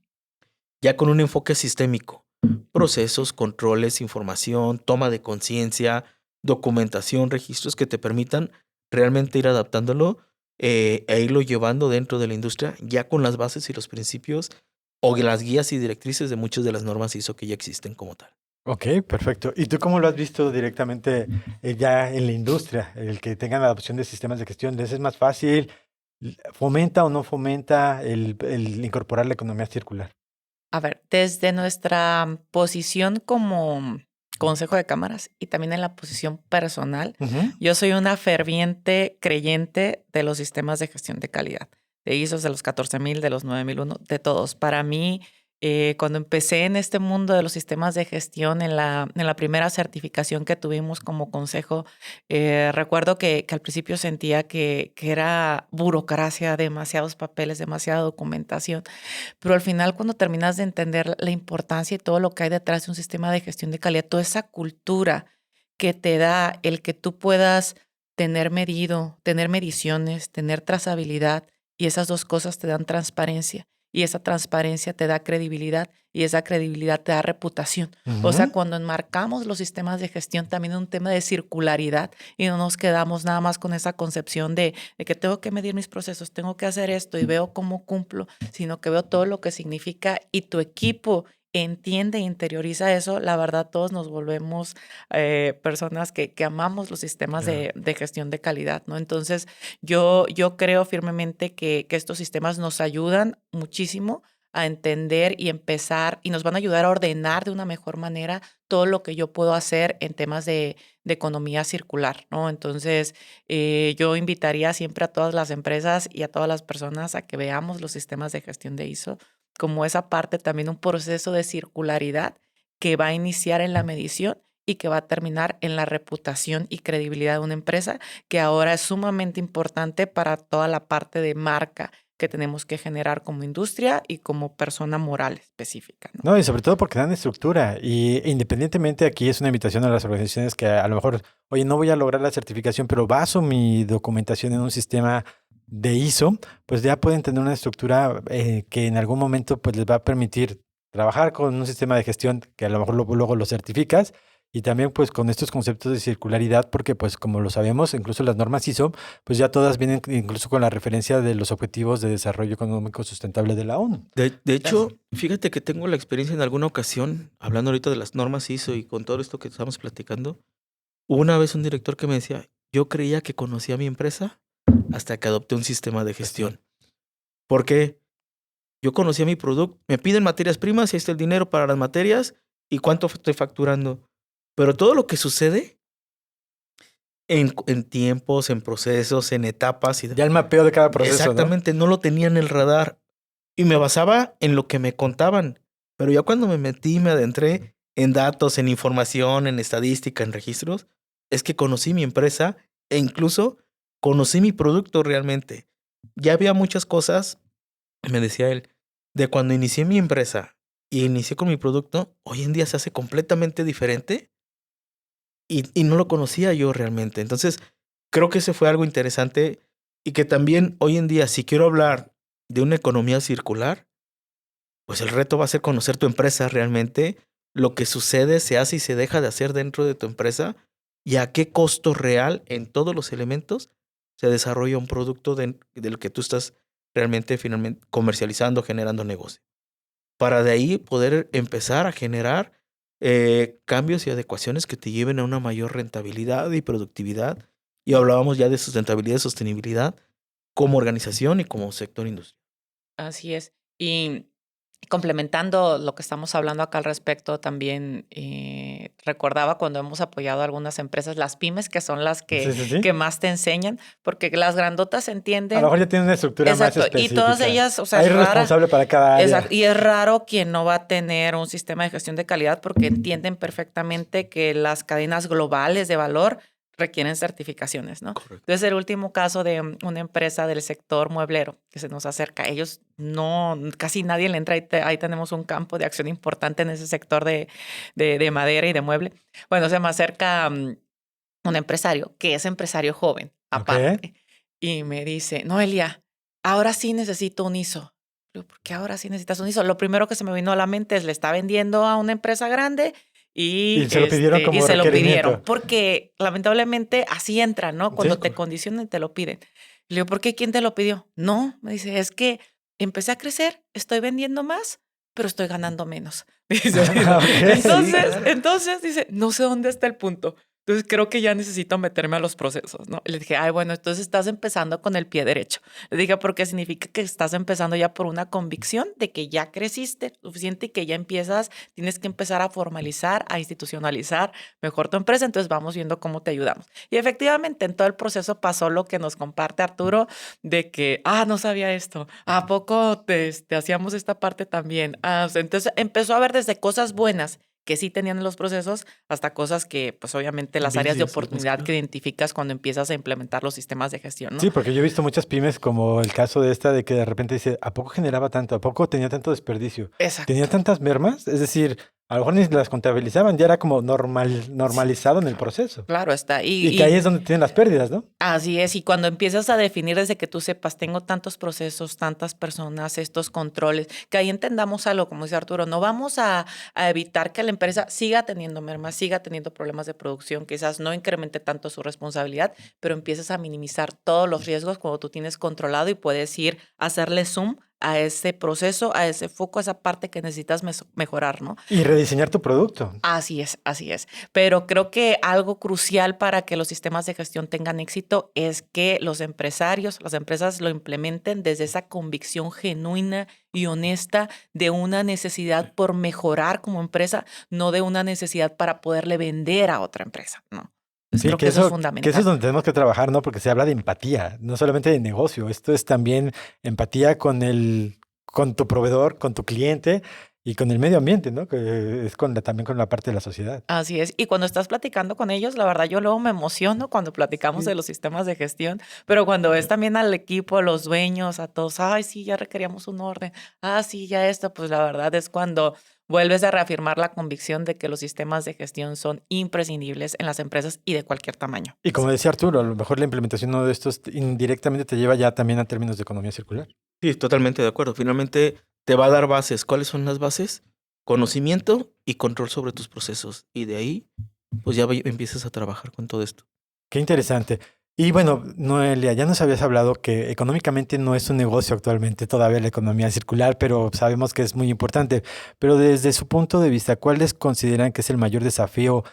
ya con un enfoque sistémico. Procesos, controles, información, toma de conciencia, documentación, registros que te permitan realmente ir adaptándolo e irlo llevando dentro de la industria ya con las bases y los principios o las guías y directrices de muchas de las normas ISO que ya existen como tal. Ok, perfecto. ¿Y tú cómo lo has visto directamente ya en la industria? El que tengan la adopción de sistemas de gestión, ¿les es más fácil? ¿Fomenta o no fomenta el incorporar la economía circular? A ver, desde nuestra posición como consejo de cámaras y también en la posición personal, Ujú. yo soy una ferviente creyente de los sistemas de gestión de calidad, de ISOs, de los 14000, de los 9001, de todos. Para mí, cuando empecé en este mundo de los sistemas de gestión, en la primera certificación que tuvimos como consejo, recuerdo que al principio sentía que era burocracia, demasiados papeles, demasiada documentación. Pero al final, cuando terminas de entender la importancia y todo lo que hay detrás de un sistema de gestión de calidad, toda esa cultura que te da el que tú puedas tener medido, tener mediciones, tener trazabilidad, y esas dos cosas te dan transparencia, y esa transparencia te da credibilidad, y esa credibilidad te da reputación. O sea, Ujú. cuando enmarcamos los sistemas de gestión también en un tema de circularidad y no nos quedamos nada más con esa concepción de que tengo que medir mis procesos, tengo que hacer esto y veo cómo cumplo, sino que veo todo lo que significa y tu equipo entiende e interioriza eso, la verdad todos nos volvemos personas que amamos los sistemas Claro. de gestión de calidad, ¿no? Entonces, yo creo firmemente que estos sistemas nos ayudan muchísimo a entender y empezar y nos van a ayudar a ordenar de una mejor manera todo lo que yo puedo hacer en temas de economía circular, ¿no? Entonces, yo invitaría siempre a todas las empresas y a todas las personas a que veamos los sistemas de gestión de ISO como esa parte también un proceso de circularidad que va a iniciar en la medición y que va a terminar en la reputación y credibilidad de una empresa, que ahora es sumamente importante para toda la parte de marca que tenemos que generar como industria y como persona moral específica, ¿no? No, y sobre todo porque dan estructura. Y independientemente, aquí es una invitación a las organizaciones que a lo mejor, oye, no voy a lograr la certificación, pero baso mi documentación en un sistema de ISO, pues ya pueden tener una estructura que en algún momento pues les va a permitir trabajar con un sistema de gestión que a lo mejor luego lo certificas y también pues con estos conceptos de circularidad, porque pues como lo sabemos, incluso las normas ISO, pues ya todas vienen incluso con la referencia de los Objetivos de Desarrollo Económico Sustentable de la ONU. De Así. hecho, fíjate que tengo la experiencia en alguna ocasión, hablando ahorita de las normas ISO y con todo esto que estamos platicando, hubo una vez un director que me decía, yo creía que conocía mi empresa hasta que adopté un sistema de Gestión. gestión. Porque yo conocía mi producto, me piden materias primas y ahí está el dinero para las materias y cuánto estoy facturando. Pero todo lo que sucede en tiempos, en procesos, en etapas, Ya el mapeo de cada proceso, ¿no? exactamente, no lo tenía en el radar. Y me basaba en lo que me contaban. Pero ya cuando me metí, me adentré en datos, en información, en estadística, en registros, es que conocí mi empresa e incluso conocí mi producto realmente. Ya había muchas cosas, me decía él, de cuando inicié mi empresa y inicié con mi producto, hoy en día se hace completamente diferente y no lo conocía yo realmente. Entonces, creo que ese fue algo interesante y que también hoy en día, si quiero hablar de una economía circular, pues el reto va a ser conocer tu empresa realmente, lo que sucede, se hace y se deja de hacer dentro de tu empresa y a qué costo real en todos los elementos se desarrolla un producto del que tú estás realmente finalmente comercializando, generando negocio. Para de ahí poder empezar a generar cambios y adecuaciones que te lleven a una mayor rentabilidad y productividad. Y hablábamos ya de sustentabilidad y sostenibilidad como organización y como sector industrial. Así es. Y complementando lo que estamos hablando acá al respecto, también recordaba cuando hemos apoyado a algunas empresas, las pymes, que son las Sí, sí, sí. que más te enseñan, porque las grandotas A lo entienden. mejor ya tiene una estructura más Exacto, y todas específica. ellas, o sea, Hay es rara. responsable para cada Exacto, área. y es raro quien no va a tener un sistema de gestión de calidad porque entienden perfectamente que las cadenas globales de valor requieren certificaciones, ¿no? Correcto. Entonces, el último caso de una empresa del sector mueblero que se nos acerca, ellos no, casi nadie le entra, ahí tenemos un campo de acción importante en ese sector de madera y de mueble. Bueno, se me acerca un empresario, que es empresario joven, Ok. aparte, y me dice, Noelia, ahora sí necesito un ISO. Digo, ¿por qué ahora sí necesitas un ISO? Lo primero que se me vino a la mente es, le está vendiendo a una empresa grande Y y, se lo pidieron y como se lo pidieron, requerimiento. porque lamentablemente así entra, ¿no? Sí. Cuando te condicionan, te lo piden. Le digo, ¿por qué? ¿Quién te lo pidió? No, me dice, es que empecé a crecer, estoy vendiendo más, pero estoy ganando menos. Dice, Ok. entonces dice, no sé dónde está el punto. Entonces creo que ya necesito meterme a los procesos, ¿no? Y le dije, ay, bueno, entonces estás empezando con el pie derecho. Le dije, porque significa que estás empezando ya por una convicción de que ya creciste suficiente y que ya tienes que empezar a formalizar, a institucionalizar mejor tu empresa. Entonces vamos viendo cómo te ayudamos. Y efectivamente en todo el proceso pasó lo que nos comparte Arturo de que, no sabía esto. ¿A poco hacíamos esta parte también? O sea, entonces empezó a ver desde cosas buenas que sí tenían en los procesos hasta cosas que, pues obviamente las áreas de Envidias, algunas oportunidad que cosas. identificas cuando empiezas a implementar los sistemas de gestión, ¿no? Sí, porque yo he visto muchas pymes como el caso de esta de que de repente dice, ¿a poco generaba tanto? ¿A poco tenía tanto desperdicio? ¿Tenía Exacto. tantas mermas? Es decir, a lo mejor ni las contabilizaban, ya era como normalizado en el proceso. Claro está. Y que ahí es donde tienen las pérdidas, ¿no? Así es, y cuando empiezas a definir desde que tú sepas, tengo tantos procesos, tantas personas, estos controles, que ahí entendamos algo, como dice Arturo, no vamos a evitar que la empresa siga teniendo mermas, siga teniendo problemas de producción, quizás no incremente tanto su responsabilidad, pero empiezas a minimizar todos los riesgos cuando tú tienes controlado y puedes ir a hacerle zoom a ese proceso, a ese foco, a esa parte que necesitas mejorar, ¿no? Y rediseñar tu producto. Así es, así es. Pero creo que algo crucial para que los sistemas de gestión tengan éxito es que los empresarios, las empresas lo implementen desde esa convicción genuina y honesta de una necesidad por mejorar como empresa, no de una necesidad para poderle vender a otra empresa, ¿no? Entonces Sí, creo que eso es que eso es fundamental. donde tenemos que trabajar, ¿no? Porque se habla de empatía, no solamente de negocio. Esto es también empatía con tu proveedor, con tu cliente y con el medio ambiente, ¿no? Que es también con la parte de la sociedad. Así es. Y cuando estás platicando con ellos, la verdad, yo luego me emociono cuando platicamos de Sí. los sistemas de gestión, pero cuando ves también al equipo, a los dueños, a todos, ay, sí, ya requeríamos un orden, sí, ya esto, pues la verdad es cuando vuelves a reafirmar la convicción de que los sistemas de gestión son imprescindibles en las empresas y de cualquier tamaño. Y como decía Arturo, a lo mejor la implementación de uno de estos indirectamente te lleva ya también a términos de economía circular. Sí, totalmente de acuerdo. Finalmente te va a dar bases. ¿Cuáles son las bases? Conocimiento y control sobre tus procesos. Y de ahí, pues ya empiezas a trabajar con todo esto. Qué interesante. Y bueno, Noelia, ya nos habías hablado que económicamente no es un negocio actualmente todavía la economía circular, pero sabemos que es muy importante. Pero desde su punto de vista, ¿cuáles consideran que es el mayor desafío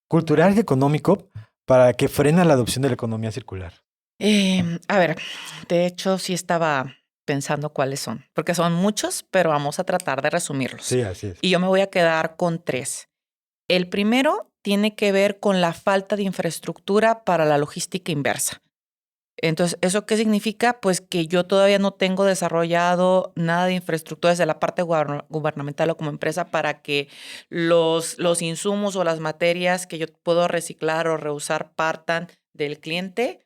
cultural y económico para que frena la adopción de la economía circular? A ver, de hecho, sí estaba pensando cuáles son, porque son muchos, pero vamos a tratar de resumirlos. Sí, así es. Y yo me voy a quedar con tres. El primero tiene que ver con la falta de infraestructura para la logística inversa. Entonces, ¿eso qué significa? Pues que yo todavía no tengo desarrollado nada de infraestructura desde la parte gubernamental o como empresa para que los insumos o las materias que yo puedo reciclar o reusar partan del cliente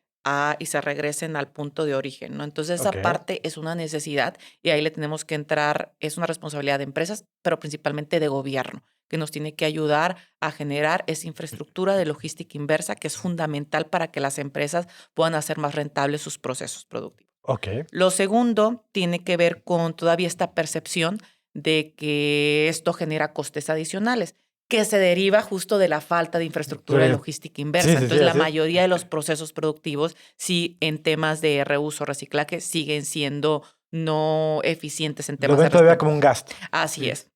y se regresen al punto de origen, ¿no? Entonces, Ok. esa parte es una necesidad y ahí le tenemos que entrar, es una responsabilidad de empresas, pero principalmente de gobierno, que nos tiene que ayudar a generar esa infraestructura de logística inversa que es fundamental para que las empresas puedan hacer más rentables sus procesos productivos. Ok. Lo segundo tiene que ver con todavía esta percepción de que esto genera costes adicionales, que se deriva justo de la falta de infraestructura de logística inversa. Sí, sí, sí, Entonces, la así es. mayoría de los procesos productivos, sí, en temas de reuso o reciclaje, siguen siendo no eficientes en Lo temas de ven todavía respuesta. como un gasto. Así Sí. es.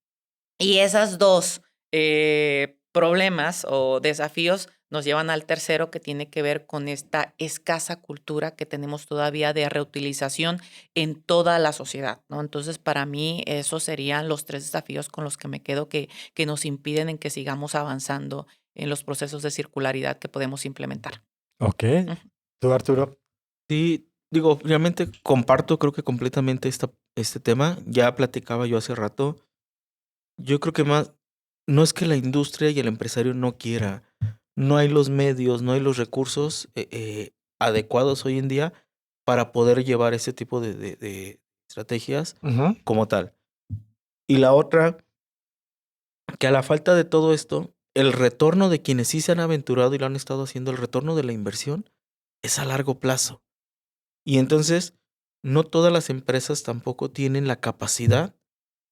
Y esas dos problemas o desafíos nos llevan al tercero que tiene que ver con esta escasa cultura que tenemos todavía de reutilización en toda la sociedad, ¿no? Entonces, para mí, esos serían los tres desafíos con los que me quedo que nos impiden en que sigamos avanzando en los procesos de circularidad que podemos implementar. Ok. Ujú. ¿Tú, Arturo? Sí, digo, realmente comparto, creo que completamente este tema. Ya platicaba yo hace rato. Yo creo que más, no es que la industria y el empresario no quiera. No hay los medios, no hay los recursos adecuados hoy en día para poder llevar ese tipo de estrategias Ujú. como tal. Y la otra, que a la falta de todo esto, el retorno de quienes sí se han aventurado y lo han estado haciendo, el retorno de la inversión es a largo plazo. Y entonces, no todas las empresas tampoco tienen la capacidad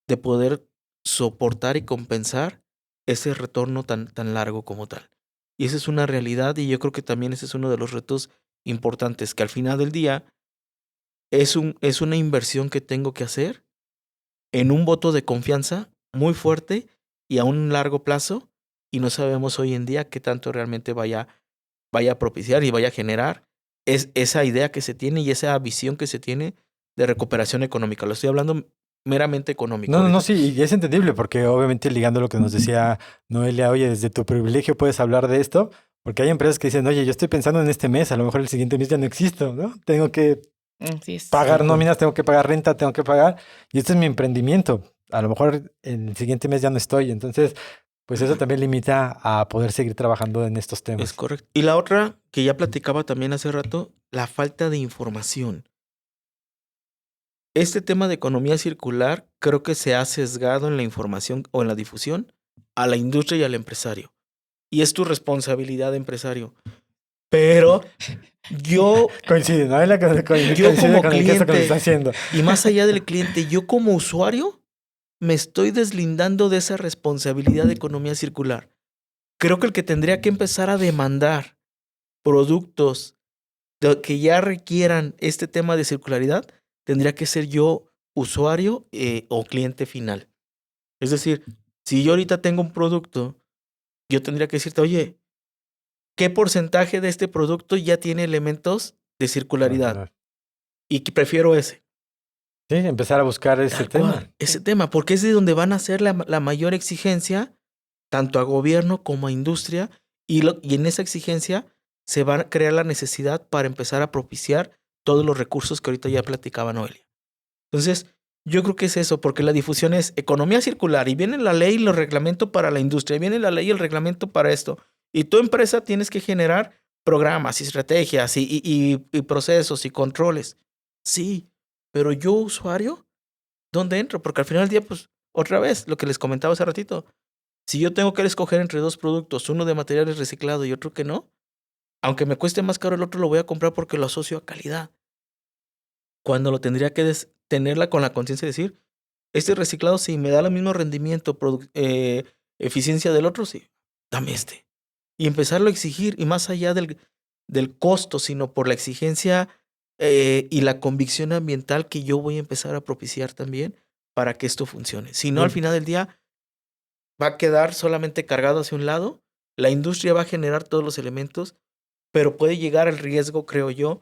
de poder soportar y compensar ese retorno tan largo como tal. Y esa es una realidad y yo creo que también ese es uno de los retos importantes, que al final del día es una inversión que tengo que hacer en un voto de confianza muy fuerte y a un largo plazo, y no sabemos hoy en día qué tanto realmente vaya a propiciar y vaya a generar esa idea que se tiene y esa visión que se tiene de recuperación económica. Lo estoy hablando meramente económico No, ahorita. sí, y es entendible porque obviamente ligando lo que nos decía Noelia, oye, desde tu privilegio puedes hablar de esto, porque hay empresas que dicen, oye, yo estoy pensando en este mes, a lo mejor el siguiente mes ya no existo, ¿no? Tengo que Así es. pagar Tal cual. nóminas, tengo que pagar renta, tengo que pagar, y este es mi emprendimiento. A lo mejor el siguiente mes ya no estoy, entonces, pues eso también limita a poder seguir trabajando en estos Es temas. correcto. Y la otra que ya platicaba también hace rato, la falta de información. Este tema de economía circular creo que se ha sesgado en la información o en la difusión a la industria y al empresario. Y es tu responsabilidad, empresario. Pero yo, Coincide, ¿no? yo Coincide como con el gesto que nos está cliente haciendo. y más allá del cliente, yo como usuario me estoy deslindando de esa responsabilidad de economía circular. Creo que el que tendría que empezar a demandar productos que ya requieran este tema de circularidad, tendría que ser yo usuario o cliente final. Es decir, si yo ahorita tengo un producto, yo tendría que decirte, oye, ¿qué porcentaje de este producto ya tiene elementos de circularidad? Y que prefiero ese. Sí, empezar a buscar ese Tal tema. cual, ese tema, porque es de donde van a hacer la mayor exigencia, tanto a gobierno como a industria, y en esa exigencia se va a crear la necesidad para empezar a propiciar todos los recursos que ahorita ya platicaba Noelia. Entonces, yo creo que es eso, porque la difusión es economía circular, y viene la ley y los reglamentos para la industria, y viene la ley y el reglamento para esto, y tu empresa tienes que generar programas y estrategias y procesos y controles. Sí, pero yo, usuario, ¿dónde entro? Porque al final del día, pues, otra vez, lo que les comentaba hace ratito, si yo tengo que escoger entre dos productos, uno de materiales reciclados y otro que no, aunque me cueste más caro el otro, lo voy a comprar porque lo asocio a calidad. Cuando lo tendría que tenerla con la conciencia de decir, este reciclado sí me da el mismo rendimiento, eficiencia del otro, sí, dame este. Y empezarlo a exigir, y más allá del costo, sino por la exigencia y la convicción ambiental que yo voy a empezar a propiciar también para que esto funcione. Si no, al final del día va a quedar solamente cargado hacia un lado, la industria va a generar todos los elementos, pero puede llegar el riesgo, creo yo,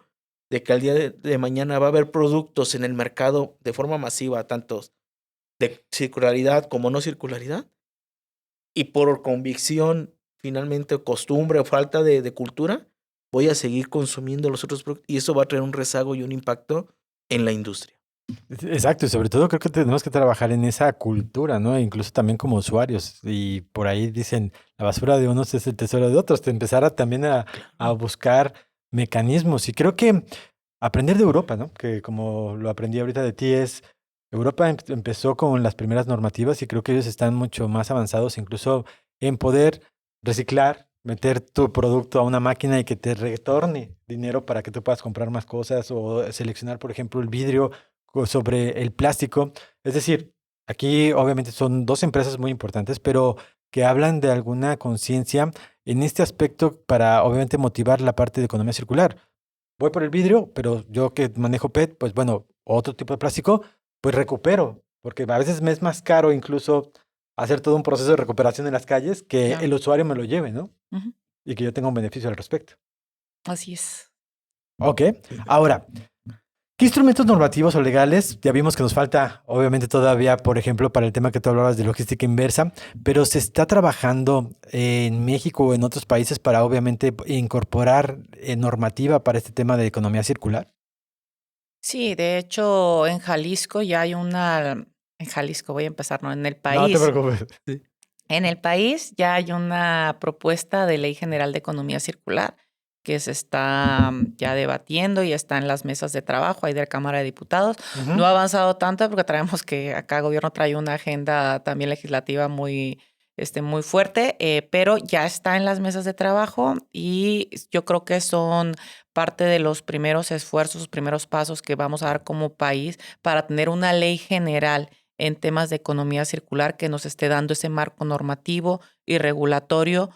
de que al día de mañana va a haber productos en el mercado de forma masiva, tantos de circularidad como no circularidad, y por convicción, finalmente, o costumbre o falta de cultura, voy a seguir consumiendo los otros productos y eso va a traer un rezago y un impacto en la industria. Exacto, y sobre todo creo que tenemos que trabajar en esa cultura, ¿no? Incluso también como usuarios. Y por ahí dicen, la basura de unos es el tesoro de otros. Te empezar también a buscar mecanismos. Y creo que aprender de Europa, ¿no? Que como lo aprendí ahorita de ti es, Europa empezó con las primeras normativas y creo que ellos están mucho más avanzados, incluso en poder reciclar, meter tu producto a una máquina y que te retorne dinero para que tú puedas comprar más cosas o seleccionar, por ejemplo, el vidrio sobre el plástico. Es decir, aquí obviamente son dos empresas muy importantes, pero que hablan de alguna conciencia en este aspecto para obviamente motivar la parte de economía circular. Voy por el vidrio, pero yo que manejo PET, pues bueno, otro tipo de plástico, pues recupero, porque a veces me es más caro incluso hacer todo un proceso de recuperación en las calles que Claro. el usuario me lo lleve, ¿no? Ujú. Y que yo tenga un beneficio al respecto. Así es. Ok, ahora, ¿qué instrumentos normativos o legales? Ya vimos que nos falta, obviamente, todavía, por ejemplo, para el tema que tú hablabas de logística inversa, pero se está trabajando en México o en otros países para, obviamente, incorporar normativa para este tema de economía circular. Sí, de hecho, en Jalisco ya hay en Jalisco voy a empezar, ¿no? En el No te país. preocupes. Sí. En el país ya hay una propuesta de ley general de economía circular que se está ya debatiendo y está en las mesas de trabajo ahí de la Cámara de Diputados. Ujú. No ha avanzado tanto porque traemos que acá el gobierno trae una agenda también legislativa muy fuerte, pero ya está en las mesas de trabajo y yo creo que son parte de los primeros esfuerzos, los primeros pasos que vamos a dar como país para tener una ley general en temas de economía circular que nos esté dando ese marco normativo y regulatorio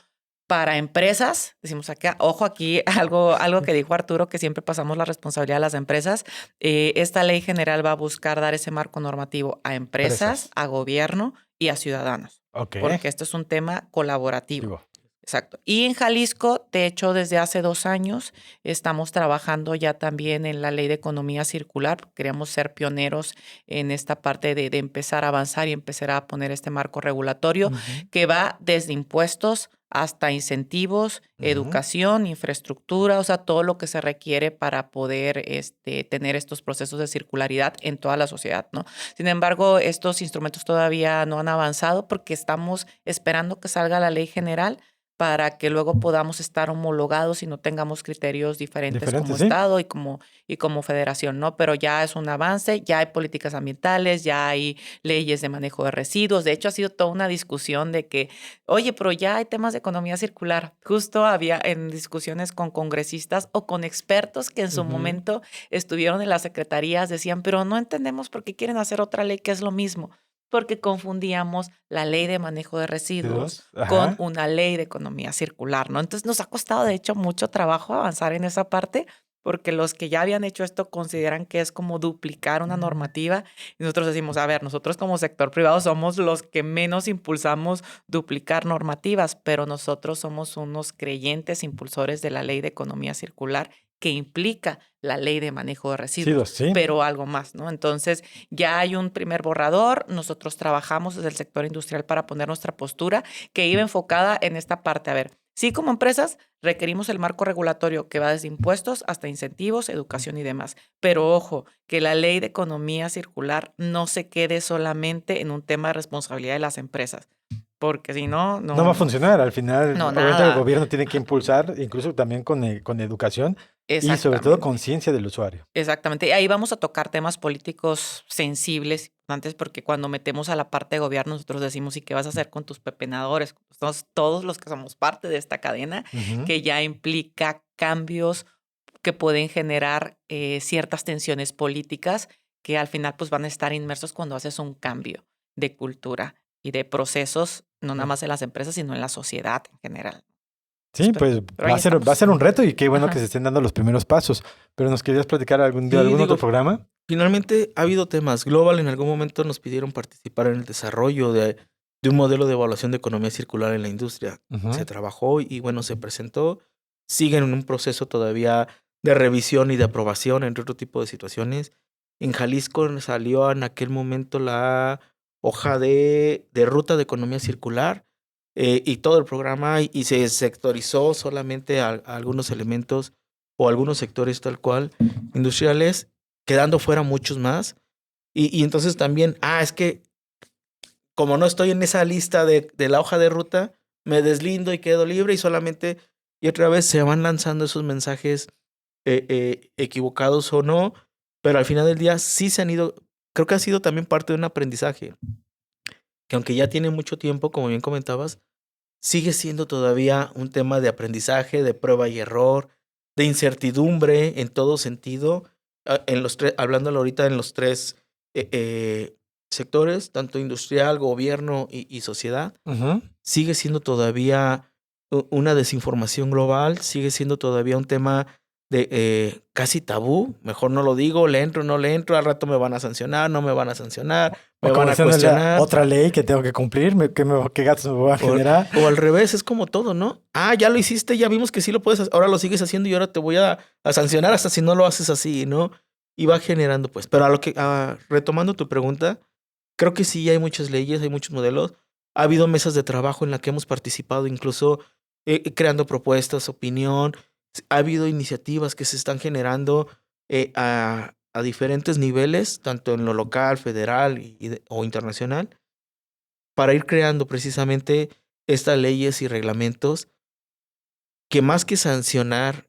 Para empresas, decimos acá, ojo aquí, algo que dijo Arturo, que siempre pasamos la responsabilidad a las empresas. Esta ley general va a buscar dar ese marco normativo a empresas, a gobierno y a ciudadanos. Ok. Porque este es un tema colaborativo. Digo, Exacto. Y en Jalisco, de hecho, desde hace 2 años estamos trabajando ya también en la ley de economía circular. Queremos ser pioneros en esta parte de empezar a avanzar y empezar a poner este marco regulatorio que va desde impuestos hasta incentivos, educación, infraestructura, o sea, todo lo que se requiere para poder tener estos procesos de circularidad en toda la sociedad, ¿no? Sin embargo, estos instrumentos todavía no han avanzado porque estamos esperando que salga la ley general para que luego podamos estar homologados y no tengamos criterios diferentes como ¿sí? Estado y como federación, ¿no? Pero ya es un avance, ya hay políticas ambientales, ya hay leyes de manejo de residuos. De hecho, ha sido toda una discusión de que, oye, pero ya hay temas de economía circular. Justo había en discusiones con congresistas o con expertos que en su momento estuvieron en las secretarías, decían, pero no entendemos por qué quieren hacer otra ley que es lo mismo. Porque confundíamos la ley de manejo de residuos con una ley de economía circular, ¿no? Entonces nos ha costado, de hecho, mucho trabajo avanzar en esa parte, porque los que ya habían hecho esto consideran que es como duplicar una normativa. Y nosotros decimos, a ver, nosotros como sector privado somos los que menos impulsamos duplicar normativas, pero nosotros somos unos creyentes impulsores de la ley de economía circular que implica la ley de manejo de residuos, pero algo más, ¿no? Entonces, ya hay un primer borrador, nosotros trabajamos desde el sector industrial para poner nuestra postura, que iba enfocada en esta parte. A ver, sí, como empresas requerimos el marco regulatorio que va desde impuestos hasta incentivos, educación y demás, pero ojo, que la ley de economía circular no se quede solamente en un tema de responsabilidad de las empresas. Porque si no, no va a funcionar. Al final, obviamente, el gobierno tiene que impulsar, incluso también con educación y sobre todo conciencia del usuario. Exactamente. Y ahí vamos a tocar temas políticos sensibles, antes porque cuando metemos a la parte de gobierno, nosotros decimos, ¿y qué vas a hacer con tus pepenadores? Todos los que somos parte de esta cadena, que ya implica cambios que pueden generar ciertas tensiones políticas que al final pues van a estar inmersos cuando haces un cambio de cultura y de procesos, no nada más en las empresas, sino en la sociedad en general. Sí, pues va a ser un reto y qué bueno que se estén dando los primeros pasos. Pero ¿nos querías platicar algún otro programa? Finalmente ha habido temas. Global en algún momento nos pidieron participar en el desarrollo de un modelo de evaluación de economía circular en la industria. Se trabajó y bueno, se presentó. Siguen en un proceso todavía de revisión y de aprobación, entre otro tipo de situaciones. En Jalisco salió en aquel momento la hoja de ruta de economía circular. Y todo el programa y se sectorizó solamente a algunos elementos o algunos sectores tal cual industriales, quedando fuera muchos más. Y entonces también, es que como no estoy en esa lista de la hoja de ruta, me deslindo y quedo libre y solamente, y otra vez se van lanzando esos mensajes equivocados o no, pero al final del día sí se han ido, creo que ha sido también parte de un aprendizaje, que aunque ya tiene mucho tiempo, como bien comentabas, sigue siendo todavía un tema de aprendizaje, de prueba y error, de incertidumbre en todo sentido, hablándolo ahorita en los tres sectores, tanto industrial, gobierno y sociedad. Sigue siendo todavía una desinformación global, sigue siendo todavía un tema de casi tabú, mejor no lo digo, le entro, no le entro, al rato me van a sancionar, no me van a sancionar, me van a cuestionar. Otra ley que tengo que cumplir, ¿qué gastos me voy a generar? O al revés, es como todo, ¿no? Ya lo hiciste, ya vimos que sí lo puedes, ahora lo sigues haciendo y ahora te voy a sancionar hasta si no lo haces así, ¿no? Y va generando, pues. Pero retomando tu pregunta, creo que sí hay muchas leyes, hay muchos modelos. Ha habido mesas de trabajo en las que hemos participado, incluso creando propuestas, opinión. Ha habido iniciativas que se están generando a diferentes niveles, tanto en lo local, federal o internacional, para ir creando precisamente estas leyes y reglamentos que más que sancionar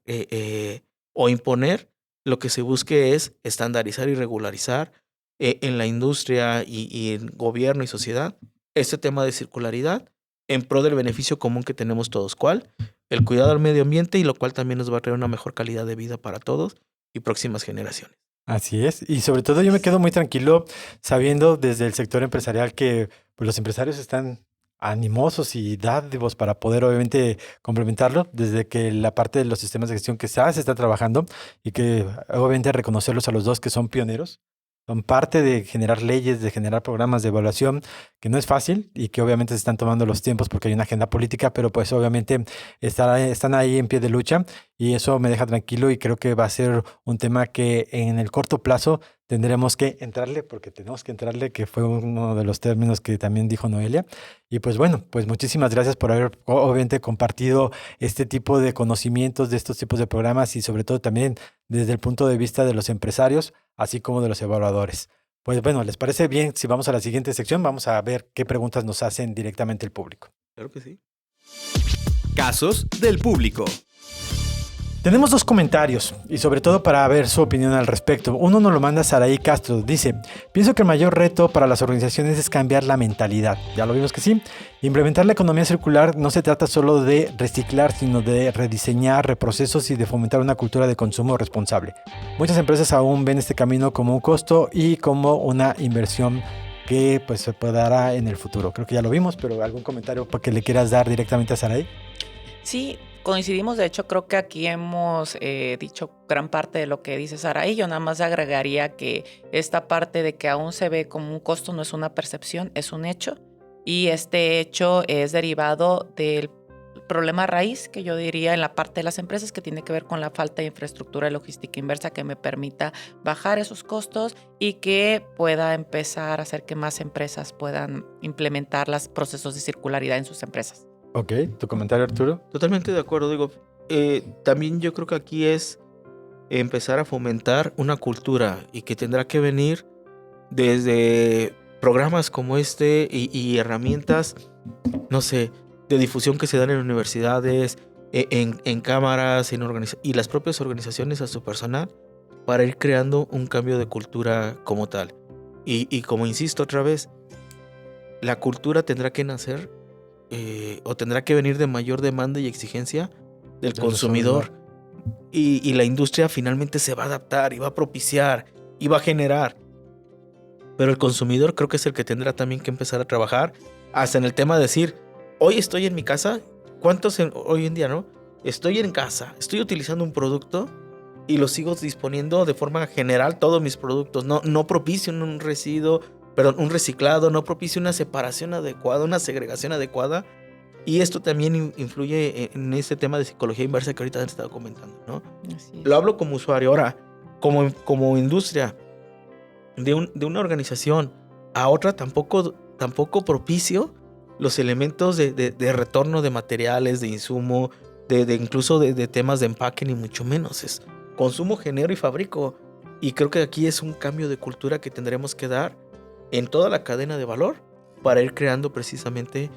o imponer, lo que se busque es estandarizar y regularizar en la industria y en gobierno y sociedad este tema de circularidad en pro del beneficio común que tenemos todos. ¿Cuál? El cuidado al medio ambiente, y lo cual también nos va a traer una mejor calidad de vida para todos y próximas generaciones. Así es. Y sobre todo yo me quedo muy tranquilo sabiendo desde el sector empresarial que pues, los empresarios están animosos y dádivos para poder obviamente complementarlo, desde que la parte de los sistemas de gestión que se está trabajando y que obviamente reconocerlos a los dos que son pioneros. Son parte de generar leyes, de generar programas de evaluación, que no es fácil y que obviamente se están tomando los tiempos porque hay una agenda política, pero pues obviamente están ahí en pie de lucha y eso me deja tranquilo y creo que va a ser un tema que en el corto plazo tendremos que entrarle, porque tenemos que entrarle, que fue uno de los términos que también dijo Noelia. Y pues bueno, pues muchísimas gracias por haber obviamente compartido este tipo de conocimientos de estos tipos de programas y sobre todo también desde el punto de vista de los empresarios, así como de los evaluadores. Pues bueno, ¿les parece bien si vamos a la siguiente sección? Vamos a ver qué preguntas nos hacen directamente el público. Claro que sí. Casos del público. Tenemos 2 comentarios y sobre todo para ver su opinión al respecto. Uno nos lo manda Saraí Castro. Dice, pienso que el mayor reto para las organizaciones es cambiar la mentalidad. Ya lo vimos que sí. Implementar la economía circular no se trata solo de reciclar, sino de rediseñar reprocesos y de fomentar una cultura de consumo responsable. Muchas empresas aún ven este camino como un costo y como una inversión que pues se puede dar en el futuro. Creo que ya lo vimos, pero ¿algún comentario para que le quieras dar directamente a Saraí? Sí, coincidimos. De hecho, creo que aquí hemos dicho gran parte de lo que dice Saraí. Yo nada más agregaría que esta parte de que aún se ve como un costo no es una percepción, es un hecho. Y este hecho es derivado del problema raíz, que yo diría en la parte de las empresas, que tiene que ver con la falta de infraestructura de logística inversa que me permita bajar esos costos y que pueda empezar a hacer que más empresas puedan implementar los procesos de circularidad en sus empresas. Ok, ¿tu comentario, Arturo? Totalmente de acuerdo. Digo, también yo creo que aquí es empezar a fomentar una cultura y que tendrá que venir desde programas como este y herramientas, no sé, de difusión que se dan en universidades, en cámaras, y las propias organizaciones a su personal para ir creando un cambio de cultura como tal. Y como insisto otra vez, la cultura tendrá que nacer o tendrá que venir de mayor demanda y exigencia del consumidor. Y la industria finalmente se va a adaptar y va a propiciar y va a generar. Pero el consumidor creo que es el que tendrá también que empezar a trabajar hasta en el tema de decir, hoy estoy en mi casa, hoy en día, ¿no? Estoy en casa, estoy utilizando un producto y lo sigo disponiendo de forma general, todos mis productos. No propicio un reciclado, no propicia una separación adecuada, una segregación adecuada. Y esto también influye en este tema de psicología inversa que ahorita te estaba comentando, ¿no? Lo hablo como usuario. Ahora, como industria de una organización a otra, tampoco propicio los elementos de retorno de materiales, de insumo, incluso de temas de empaque, ni mucho menos. Es consumo, genero y fabrico. Y creo que aquí es un cambio de cultura que tendremos que dar en toda la cadena de valor para ir creando precisamente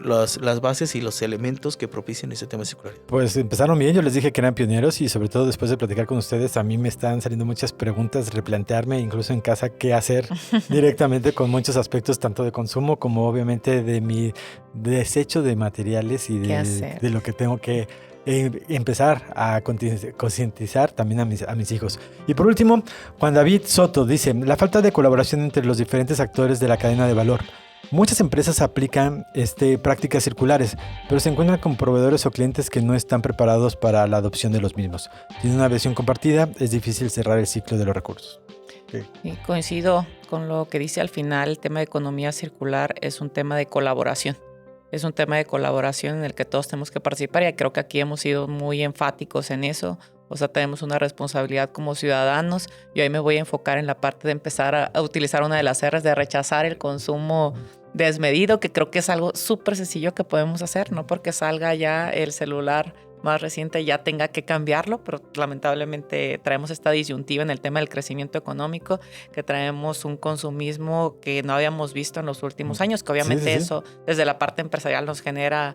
las bases y los elementos que propicien ese tema circular. Pues empezaron bien, yo les dije que eran pioneros y sobre todo después de platicar con ustedes a mí me están saliendo muchas preguntas, replantearme incluso en casa qué hacer directamente con muchos aspectos tanto de consumo como obviamente de mi desecho de materiales y de lo que tengo que empezar a concientizar también a mis hijos. Y por último, Juan David Soto dice, la falta de colaboración entre los diferentes actores de la cadena de valor. Muchas empresas aplican prácticas circulares, pero se encuentran con proveedores o clientes que no están preparados para la adopción de los mismos. Sin una visión compartida, es difícil cerrar el ciclo de los recursos. Okay. Y coincido con lo que dice al final, el tema de economía circular es un tema de colaboración. Es un tema de colaboración en el que todos tenemos que participar y creo que aquí hemos sido muy enfáticos en eso. O sea, tenemos una responsabilidad como ciudadanos. Yo ahí me voy a enfocar en la parte de empezar a utilizar una de las R's, de rechazar el consumo desmedido, que creo que es algo súper sencillo que podemos hacer, no porque salga ya el celular más reciente ya tenga que cambiarlo, pero lamentablemente traemos esta disyuntiva en el tema del crecimiento económico, que traemos un consumismo que no habíamos visto en los últimos años, que obviamente eso desde la parte empresarial nos genera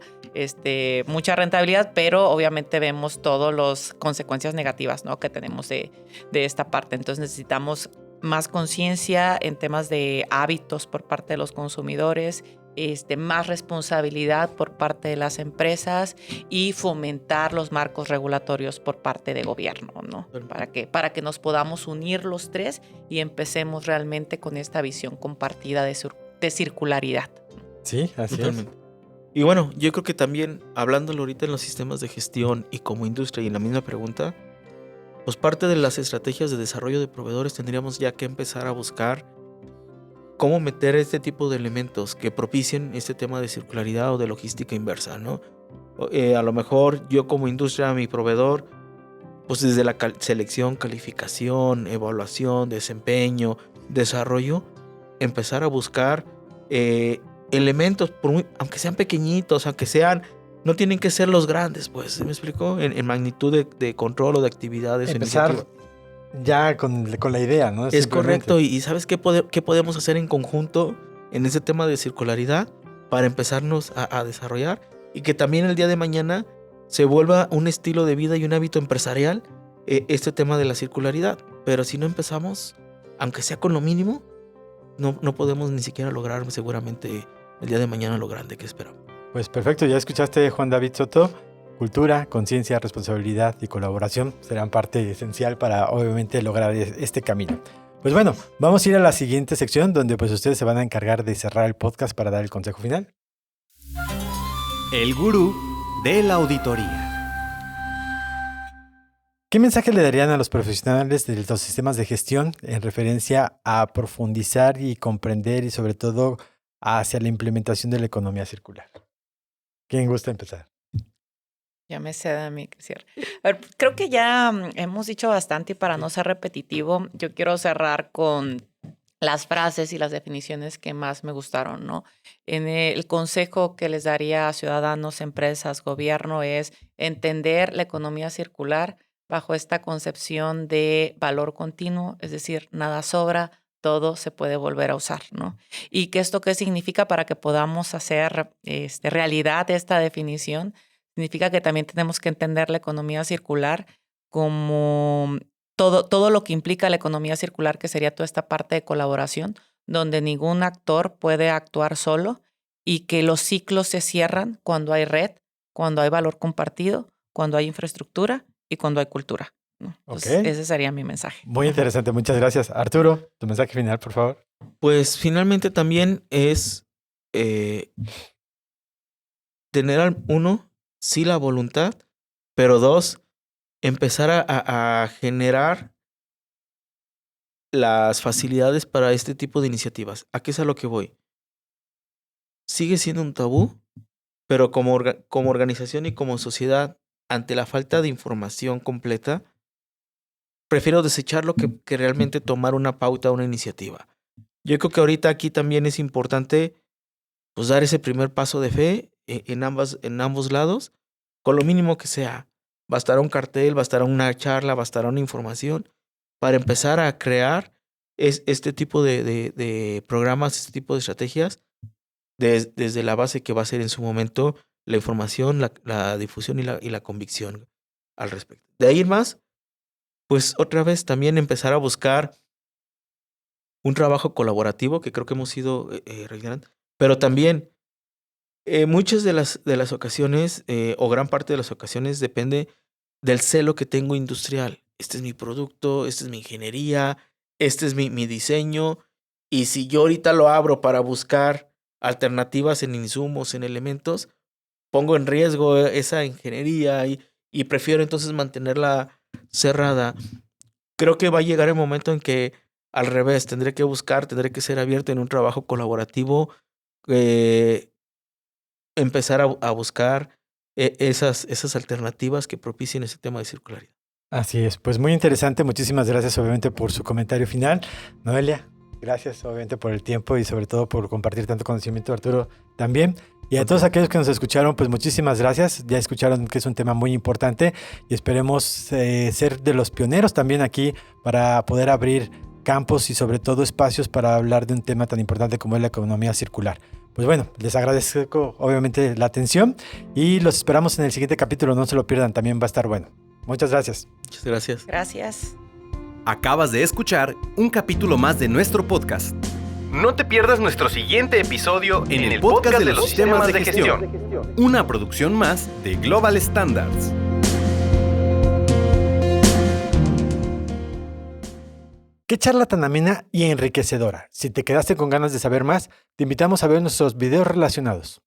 mucha rentabilidad, pero obviamente vemos todas las consecuencias negativas, ¿no?, que tenemos de esta parte. Entonces necesitamos más conciencia en temas de hábitos por parte de los consumidores, más responsabilidad por parte de las empresas y fomentar los marcos regulatorios por parte de gobierno, ¿no? Para que nos podamos unir los tres y empecemos realmente con esta visión compartida de circularidad. Sí, así Totalmente. Y bueno, yo creo que también, hablándolo ahorita en los sistemas de gestión y como industria y en la misma pregunta, pues parte de las estrategias de desarrollo de proveedores tendríamos ya que empezar a buscar cómo meter este tipo de elementos que propicien este tema de circularidad o de logística inversa, ¿no? A lo mejor yo como industria, mi proveedor, pues desde la selección, calificación, evaluación, desempeño, desarrollo, empezar a buscar elementos, aunque sean pequeñitos, aunque sean, no tienen que ser los grandes, pues, ¿sí me explico? En magnitud de control o de actividades. Empezar ya con la idea, ¿no? Es correcto, y ¿sabes qué podemos hacer en conjunto en ese tema de circularidad para empezarnos a desarrollar? Y que también el día de mañana se vuelva un estilo de vida y un hábito empresarial este tema de la circularidad. Pero si no empezamos, aunque sea con lo mínimo, no podemos ni siquiera lograr seguramente el día de mañana lo grande que esperamos. Pues perfecto, ya escuchaste, Juan David Soto. Cultura, conciencia, responsabilidad y colaboración serán parte esencial para obviamente lograr este camino. Pues bueno, vamos a ir a la siguiente sección donde pues ustedes se van a encargar de cerrar el podcast para dar el consejo final. El gurú de la auditoría. ¿Qué mensaje le darían a los profesionales de los sistemas de gestión en referencia a profundizar y comprender y sobre todo hacia la implementación de la economía circular? ¿Quién gusta empezar? Ya me cede a mí que cierre. A ver, creo que ya hemos dicho bastante y para no ser repetitivo, yo quiero cerrar con las frases y las definiciones que más me gustaron, ¿no? En el consejo que les daría a ciudadanos, empresas, gobierno es entender la economía circular bajo esta concepción de valor continuo, es decir, nada sobra, todo se puede volver a usar, ¿no? Y que esto qué significa para que podamos hacer realidad esta definición, significa que también tenemos que entender la economía circular como todo lo que implica la economía circular, que sería toda esta parte de colaboración, donde ningún actor puede actuar solo y que los ciclos se cierran cuando hay red, cuando hay valor compartido, cuando hay infraestructura y cuando hay cultura, ¿no? Entonces, ese sería mi mensaje. Muy interesante, muchas gracias. Arturo, tu mensaje final, por favor. Pues finalmente también es tener sí la voluntad, pero 2, empezar a generar las facilidades para este tipo de iniciativas. ¿A qué es a lo que voy? Sigue siendo un tabú, pero como organización y como sociedad, ante la falta de información completa, prefiero desecharlo que realmente tomar una pauta, una iniciativa. Yo creo que ahorita aquí también es importante pues dar ese primer paso de fe en ambos lados, con lo mínimo que sea. Bastará un cartel, bastará una charla, bastará una información para empezar a crear este tipo de programas, este tipo de estrategias, desde la base que va a ser en su momento la información, la difusión y la convicción al respecto. De ahí en más, pues otra vez también empezar a buscar un trabajo colaborativo, que creo que hemos ido reiterando, pero también muchas de las ocasiones, o gran parte de las ocasiones, depende del celo que tengo industrial. Este es mi producto, esta es mi ingeniería, este es mi diseño, y si yo ahorita lo abro para buscar alternativas en insumos, en elementos, pongo en riesgo esa ingeniería y prefiero entonces mantenerla cerrada. Creo que va a llegar el momento en que al revés, tendré que ser abierto en un trabajo colaborativo, empezar a buscar esas alternativas que propicien ese tema de circularidad. Así es, pues muy interesante. Muchísimas gracias obviamente por su comentario final. Noelia, gracias obviamente por el tiempo y sobre todo por compartir tanto conocimiento. Arturo también. Y a todos aquellos que nos escucharon, pues muchísimas gracias. Ya escucharon que es un tema muy importante y esperemos ser de los pioneros también aquí para poder abrir campos y sobre todo espacios para hablar de un tema tan importante como es la economía circular. Pues bueno, les agradezco obviamente la atención y los esperamos en el siguiente capítulo. No se lo pierdan, también va a estar bueno. Muchas gracias. Muchas gracias. Gracias. Acabas de escuchar un capítulo más de nuestro podcast. No te pierdas nuestro siguiente episodio en el podcast de los sistemas de gestión. Una producción más de Global Standards. Qué charla tan amena y enriquecedora. Si te quedaste con ganas de saber más, te invitamos a ver nuestros videos relacionados.